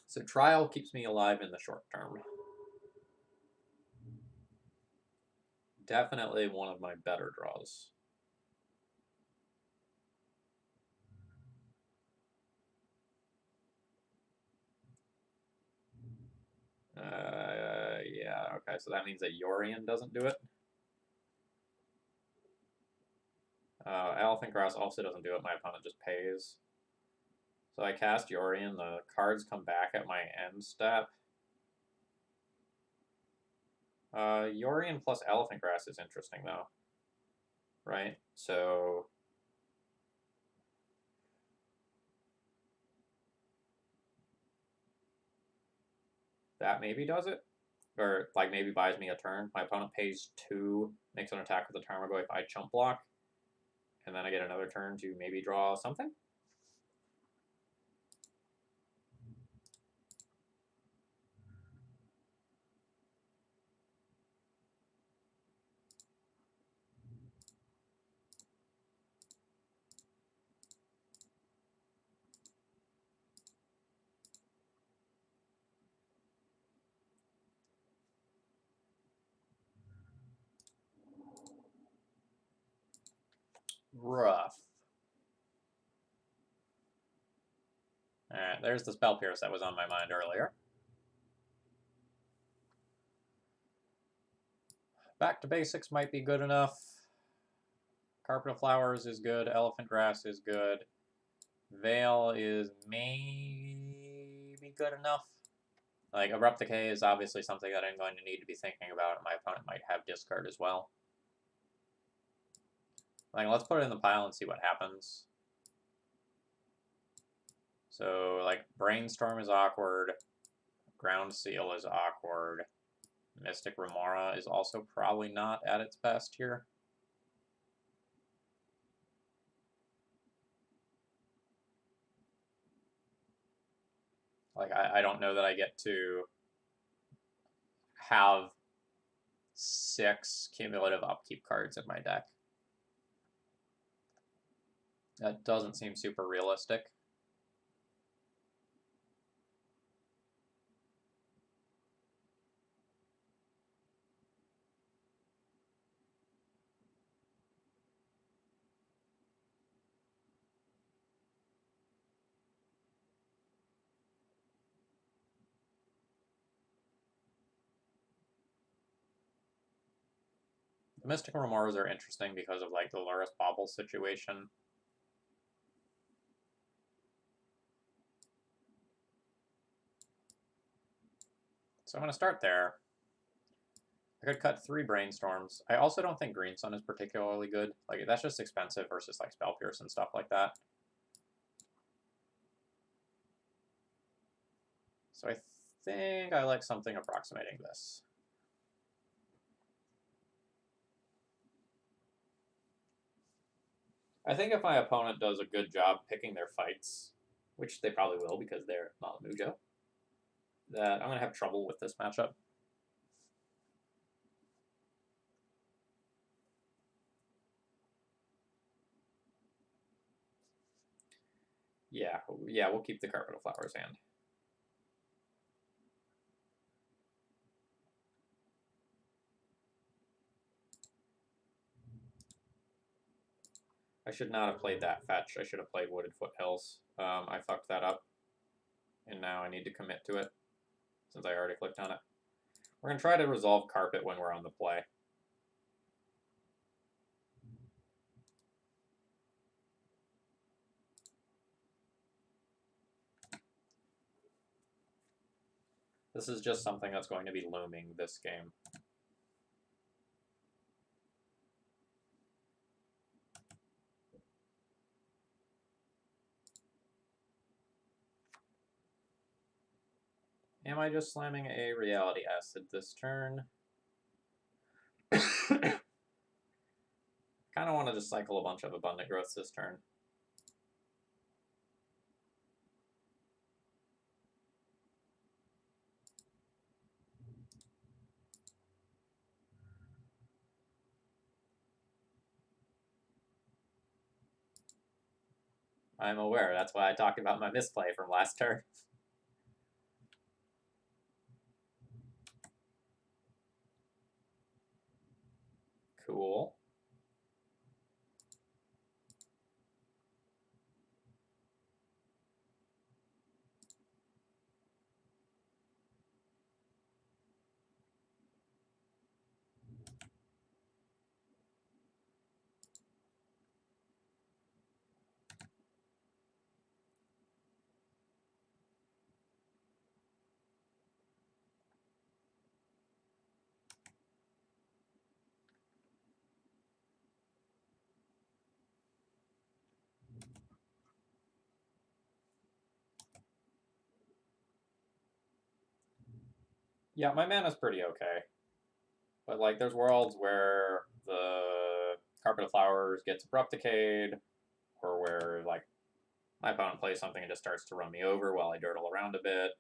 So Trial keeps me alive in the short term. Definitely one of my better draws. Yeah, okay, so that means that Yorion doesn't do it. Elephant Grass also doesn't do it, my opponent just pays. So I cast Yorion, the cards come back at my end step. Yorion plus Elephant Grass is interesting, though. Right? So that maybe does it. Or, like, maybe buys me a turn. My opponent pays 2, makes an attack with the Tarmogoyf, I chump block. And then I get another turn to maybe draw something. Rough. Alright, there's the Spell Pierce that was on my mind earlier. Back to basics might be good enough. Carpet of Flowers is good. Elephant Grass is good. Veil is maybe good enough. Like, Abrupt Decay is obviously something that I'm going to need to be thinking about. My opponent might have discard as well. Like, let's put it in the pile and see what happens. So, like, Brainstorm is awkward. Ground Seal is awkward. Mystic Remora is also probably not at its best here. Like, I don't know that I get to have 6 cumulative upkeep cards in my deck. That doesn't seem super realistic. The Mystic Remors are interesting because of like the Luris Bauble situation. So I'm going to start there. I could cut 3 Brainstorms. I also don't think Green Sun is particularly good. Like, that's just expensive versus like Spell Pierce and stuff like that. So I think I like something approximating this. I think if my opponent does a good job picking their fights, which they probably will because they're Malamujo, that I'm going to have trouble with this matchup. Yeah, we'll keep the Carpet of Flowers hand. I should not have played that fetch. I should have played Wooded Foothills. I fucked that up, and now I need to commit to it, since I already clicked on it. We're going to try to resolve Carpet when we're on the play. This is just something that's going to be looming this game. Am I just slamming a Reality Acid this turn? Kind of want to just cycle a bunch of Abundant Growths this turn. I'm aware. That's why I talked about my misplay from last turn. Cool. Yeah, my mana's pretty okay. But, like, there's worlds where the Carpet of Flowers gets Abrupt Decayed, or where, like, my opponent plays something and just starts to run me over while I dirtle around a bit.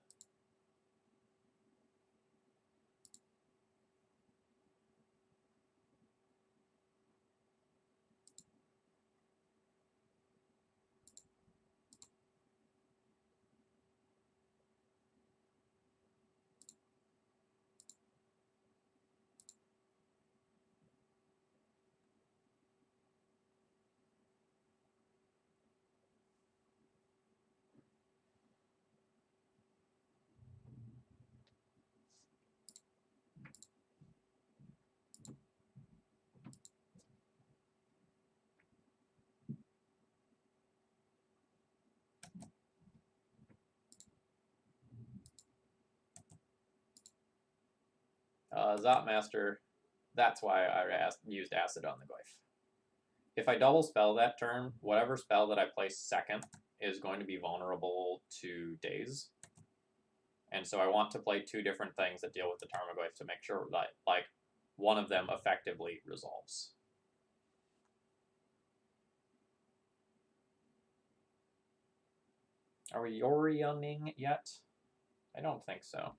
Zopmaster, that's why I used Acid on the Glyph. If I double spell that turn, whatever spell that I place second is going to be vulnerable to Daze. And so I want to play 2 different things that deal with the Tarmogoyf to make sure that, like, one of them effectively resolves. Are we Yorioning yet? I don't think so.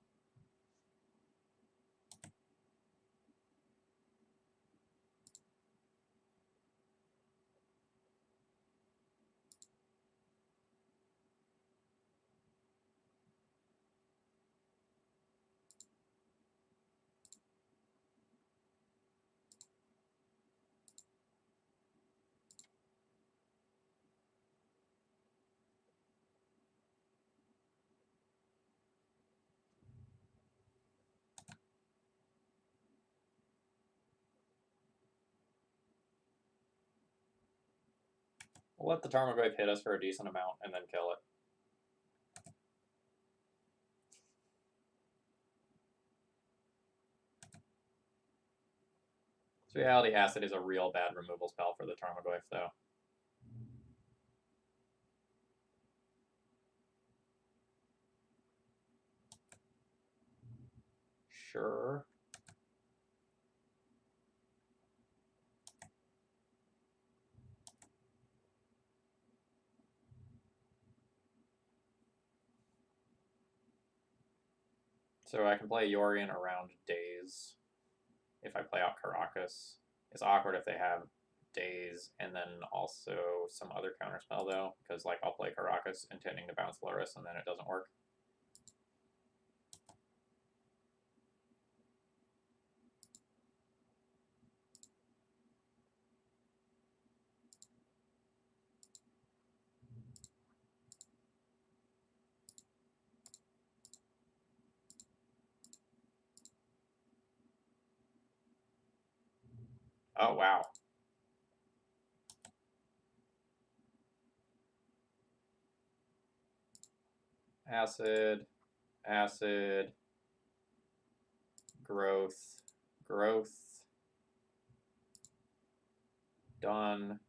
We'll let the Tarmogoyf hit us for a decent amount and then kill it. So Reality Acid is a real bad removal spell for the Tarmogoyf, though. Sure. So I can play Yorion around Daze if I play out Caracas. It's awkward if they have Daze and then also some other counterspell, though, because like I'll play Caracas intending to bounce Loris and then it doesn't work. Oh, wow. Acid, acid, growth, growth, done.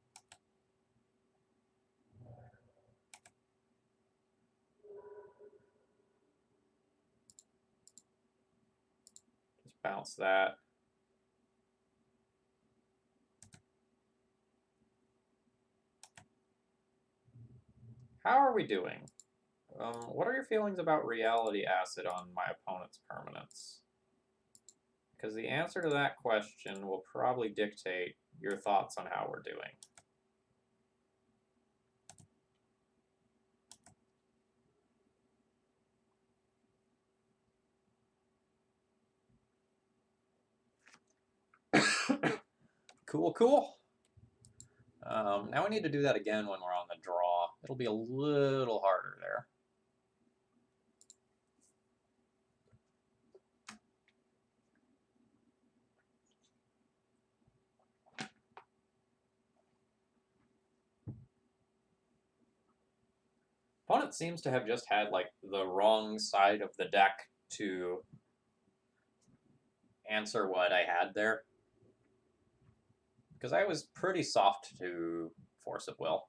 Just bounce that. How are we doing? What are your feelings about Reality Acid on my opponent's permanents? Because the answer to that question will probably dictate your thoughts on how we're doing. Cool, cool. Now we need to do that again when we're on the draw. It'll be a little harder there. Opponent seems to have just had like the wrong side of the deck to answer what I had there. Because I was pretty soft to Force of Will.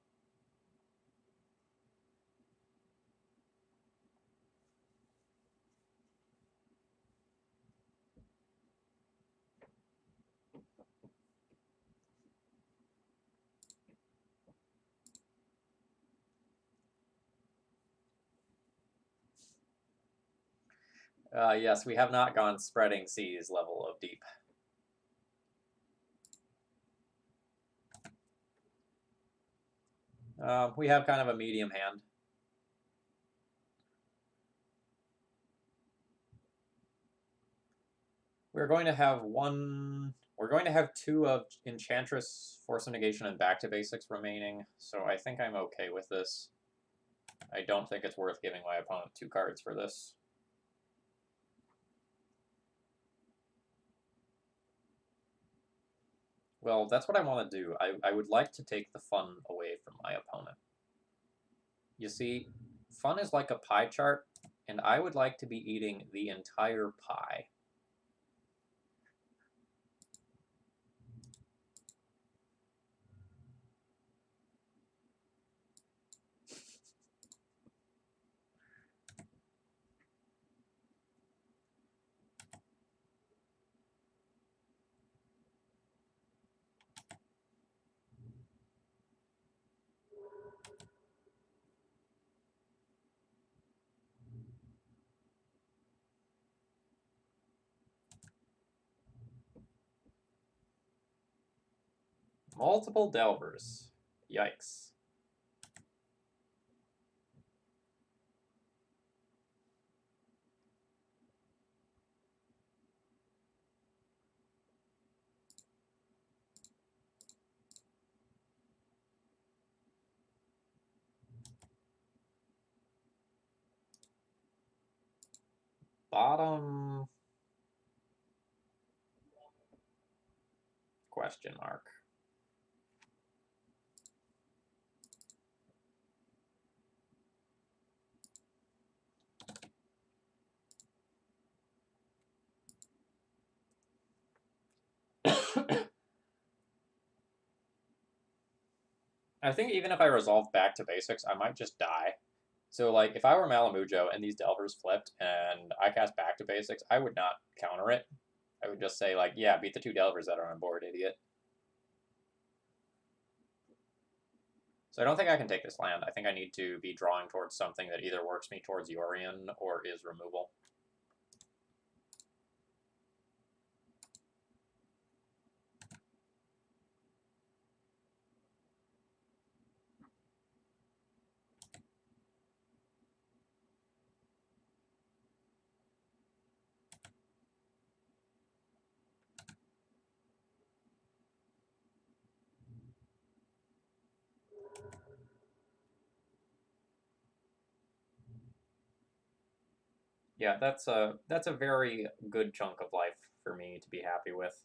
Yes, we have not gone spreading seas level of deep. We have kind of a medium hand. We're going to have one... We're going to have two of Enchantress, Force of Negation, and Back to Basics remaining, so I think I'm okay with this. I don't think it's worth giving my opponent 2 cards for this. Well, that's what I want to do. I would like to take the fun away from my opponent. You see, fun is like a pie chart, and I would like to be eating the entire pie. Multiple Delvers. Yikes. Bottom... question mark. I think even if I resolve back to basics, I might just die. So, like, if I were Malamujo and these Delvers flipped and I cast back to basics, I would not counter it. I would just say, like, yeah, beat the 2 Delvers that are on board, idiot. So I don't think I can take this land. I think I need to be drawing towards something that either works me towards Yorion or is removal. Yeah, that's a very good chunk of life for me to be happy with.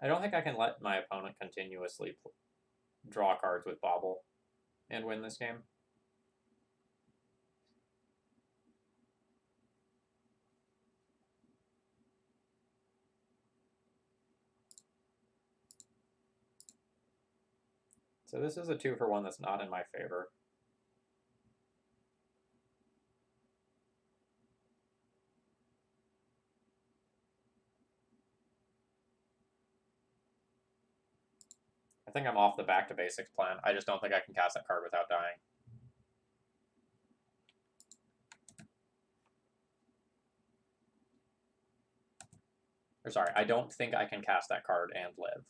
I don't think I can let my opponent continuously draw cards with Bobble and win this game. So this is a 2-for-1 that's not in my favor. I think I'm off the back to basics plan. I just don't think I can cast that card without dying. Or sorry, I don't think I can cast that card and live.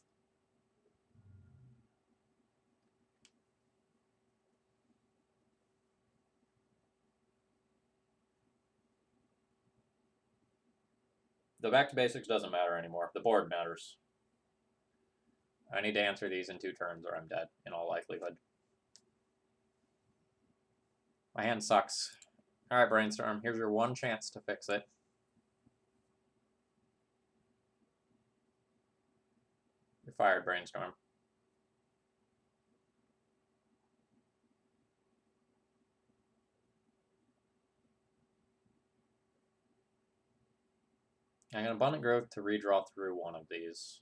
The back to basics doesn't matter anymore. The board matters. I need to answer these in 2 turns or I'm dead, in all likelihood. My hand sucks. Alright, Brainstorm, here's your one chance to fix it. You're fired, Brainstorm. I got Abundant Growth to redraw through one of these.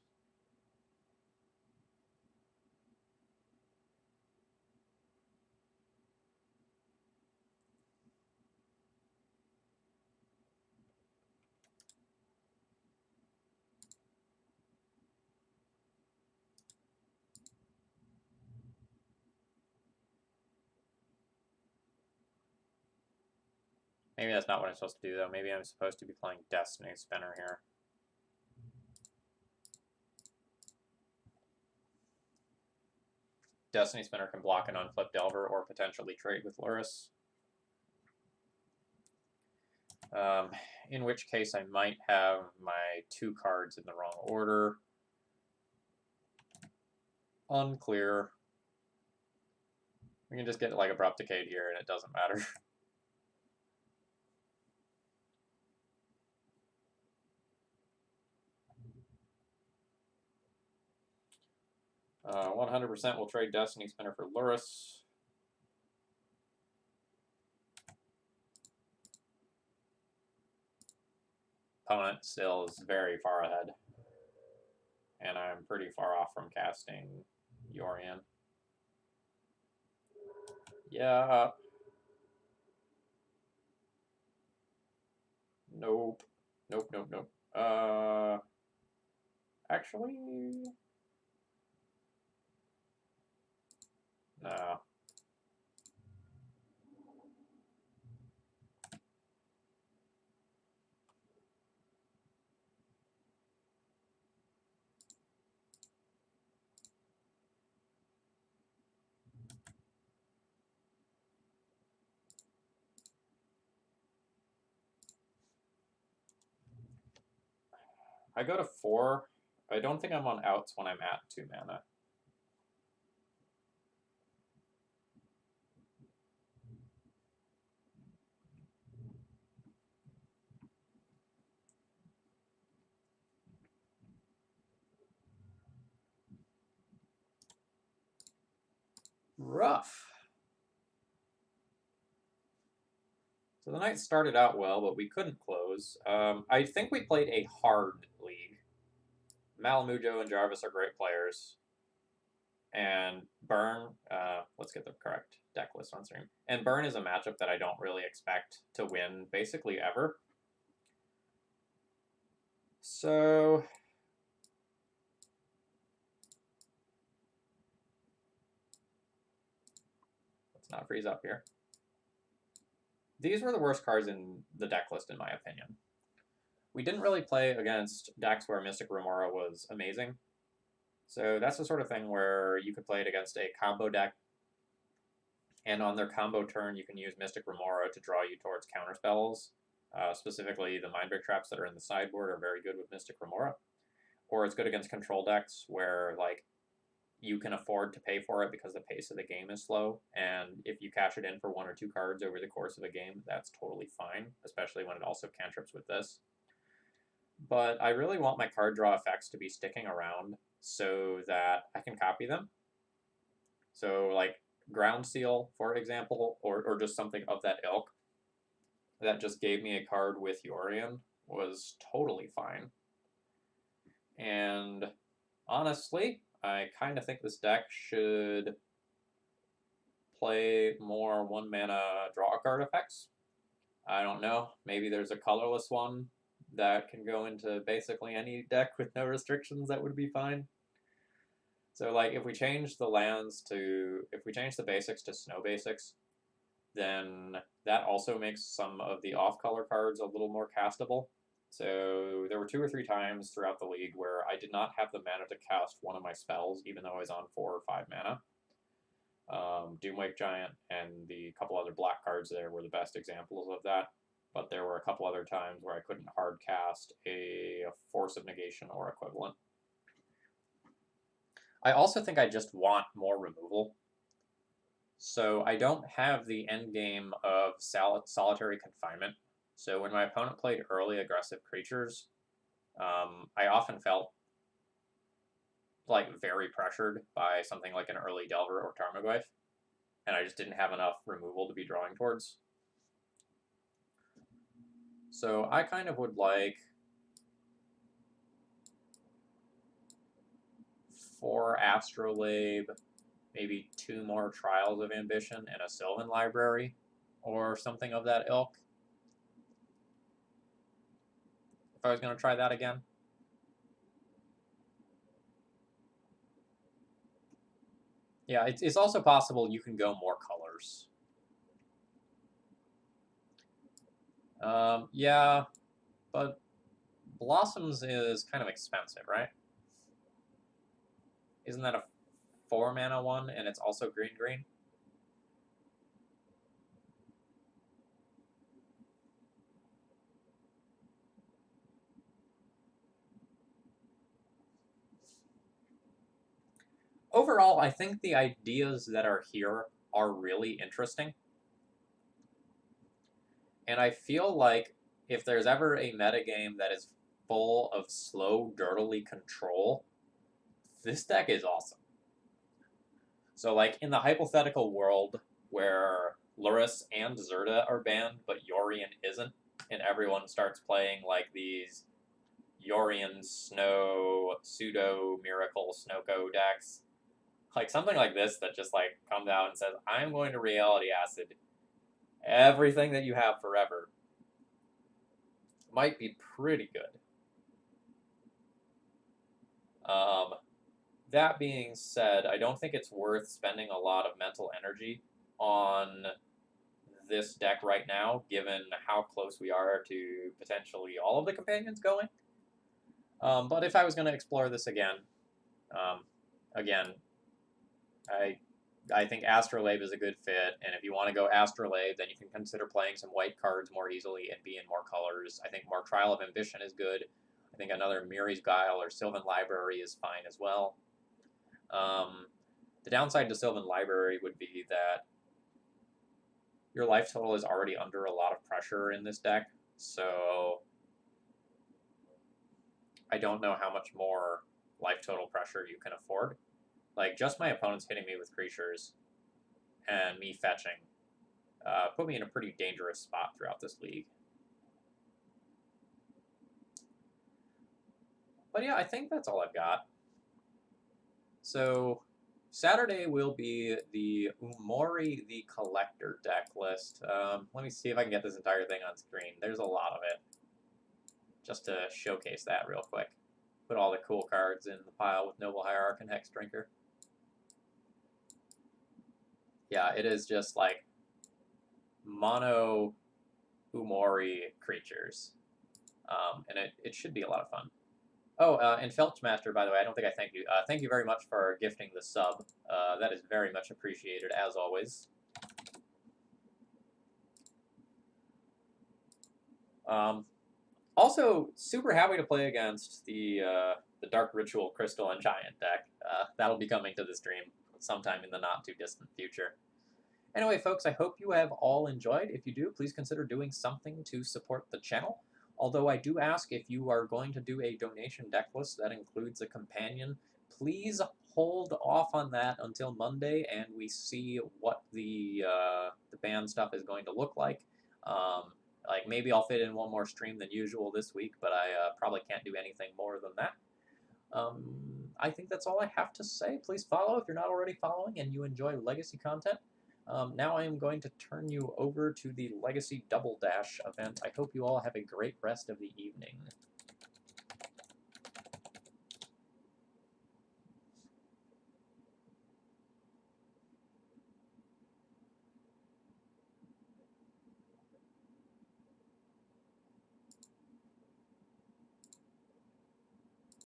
Maybe that's not what I'm supposed to do, though. Maybe I'm supposed to be playing Destiny Spinner here. Destiny Spinner can block an unflipped Delver or potentially trade with Lurrus. In which case I might have my 2 cards in the wrong order. Unclear. We can just get like Abrupt Decay here and it doesn't matter. 100% will trade Destiny Spinner for Lurrus. Opponent still is very far ahead. And I'm pretty far off from casting Yorion. Yeah. Nope. Nope, nope, nope. Actually... no. I go to 4. I don't think I'm on outs when I'm at 2 mana. Rough. So the night started out well, but we couldn't close. I think we played a hard league. Malamujo and Jarvis are great players. And Burn, let's get the correct deck list on stream. And Burn is a matchup that I don't really expect to win basically ever. So let's not freeze up here. These were the worst cards in the deck list, in my opinion. We didn't really play against decks where Mystic Remora was amazing. So that's the sort of thing where you could play it against a combo deck, and on their combo turn, you can use Mystic Remora to draw you towards counterspells. Specifically, the Mindbreak traps that are in the sideboard are very good with Mystic Remora. Or it's good against control decks where, like, you can afford to pay for it because the pace of the game is slow, and if you cash it in for 1 or 2 cards over the course of a game, that's totally fine, especially when it also cantrips with this. But I really want my card draw effects to be sticking around so that I can copy them. So, like, Ground Seal, for example, or just something of that ilk that just gave me a card with Yorion was totally fine. And honestly, I kind of think this deck should play more 1-mana draw a card effects. I don't know. Maybe there's a colorless one that can go into basically any deck with no restrictions that would be fine. So, like, if we change the basics to snow basics, then that also makes some of the off-color cards a little more castable. So there were 2 or 3 times throughout the league where I did not have the mana to cast one of my spells, even though I was on 4 or 5 mana. Doomwake Giant and the couple other black cards there were the best examples of that. But there were a couple other times where I couldn't hard cast a Force of Negation or equivalent. I also think I just want more removal. So I don't have the end game of solitary confinement. So when my opponent played early aggressive creatures, I often felt like very pressured by something like an early Delver or Tarmogoyf, and I just didn't have enough removal to be drawing towards. So I kind of would like 4 Astrolabe, maybe 2 more Trials of Ambition, and a Sylvan Library, or something of that ilk. If I was going to try that again. Yeah, it's also possible you can go more colors. Yeah, but Blossoms is kind of expensive, right? Isn't that a 4-mana one, and it's also green-green? Overall, I think the ideas that are here are really interesting. And I feel like if there's ever a metagame that is full of slow, dirtily control, this deck is awesome. So, like, in the hypothetical world where Lurrus and Zerda are banned, but Yorion isn't, and everyone starts playing, like, these Yorion Snow pseudo miracle Snowco decks, like something like this that just like comes out and says, I'm going to reality acid everything that you have forever, might be pretty good. That being said, I don't think it's worth spending a lot of mental energy on this deck right now, given how close we are to potentially all of the companions going. But if I was going to explore this again, again, I think Astrolabe is a good fit, and if you want to go Astrolabe, then you can consider playing some white cards more easily and be in more colors. I think more Trial of Ambition is good. I think another Miri's Guile or Sylvan Library is fine as well. The downside to Sylvan Library would be that your life total is already under a lot of pressure in this deck, so I don't know how much more life total pressure you can afford. Like, just my opponents hitting me with creatures and me fetching put me in a pretty dangerous spot throughout this league. But yeah, I think that's all I've got. So Saturday will be the Umori the Collector deck list. Let me see if I can get this entire thing on screen. There's a lot of it. Just to showcase that real quick. Put all the cool cards in the pile with Noble Hierarch and Hex Drinker. Yeah, it is just like mono Umori creatures. And it should be a lot of fun. Oh, and Felchmaster, by the way, I don't think I thank you. Thank you very much for gifting the sub. That is very much appreciated, as always. Also, super happy to play against the Dark Ritual Crystal and Giant deck. That'll be coming to the stream sometime in the not-too-distant future. Anyway, folks, I hope you have all enjoyed. If you do, please consider doing something to support the channel. Although I do ask, if you are going to do a donation deck list that includes a companion, please hold off on that until Monday and we see what the band stuff is going to look like. Like maybe I'll fit in one more stream than usual this week, but I probably can't do anything more than that. I think that's all I have to say. Please follow if you're not already following and you enjoy Legacy content. Now I am going to turn you over to the Legacy Double Dash event. I hope you all have a great rest of the evening.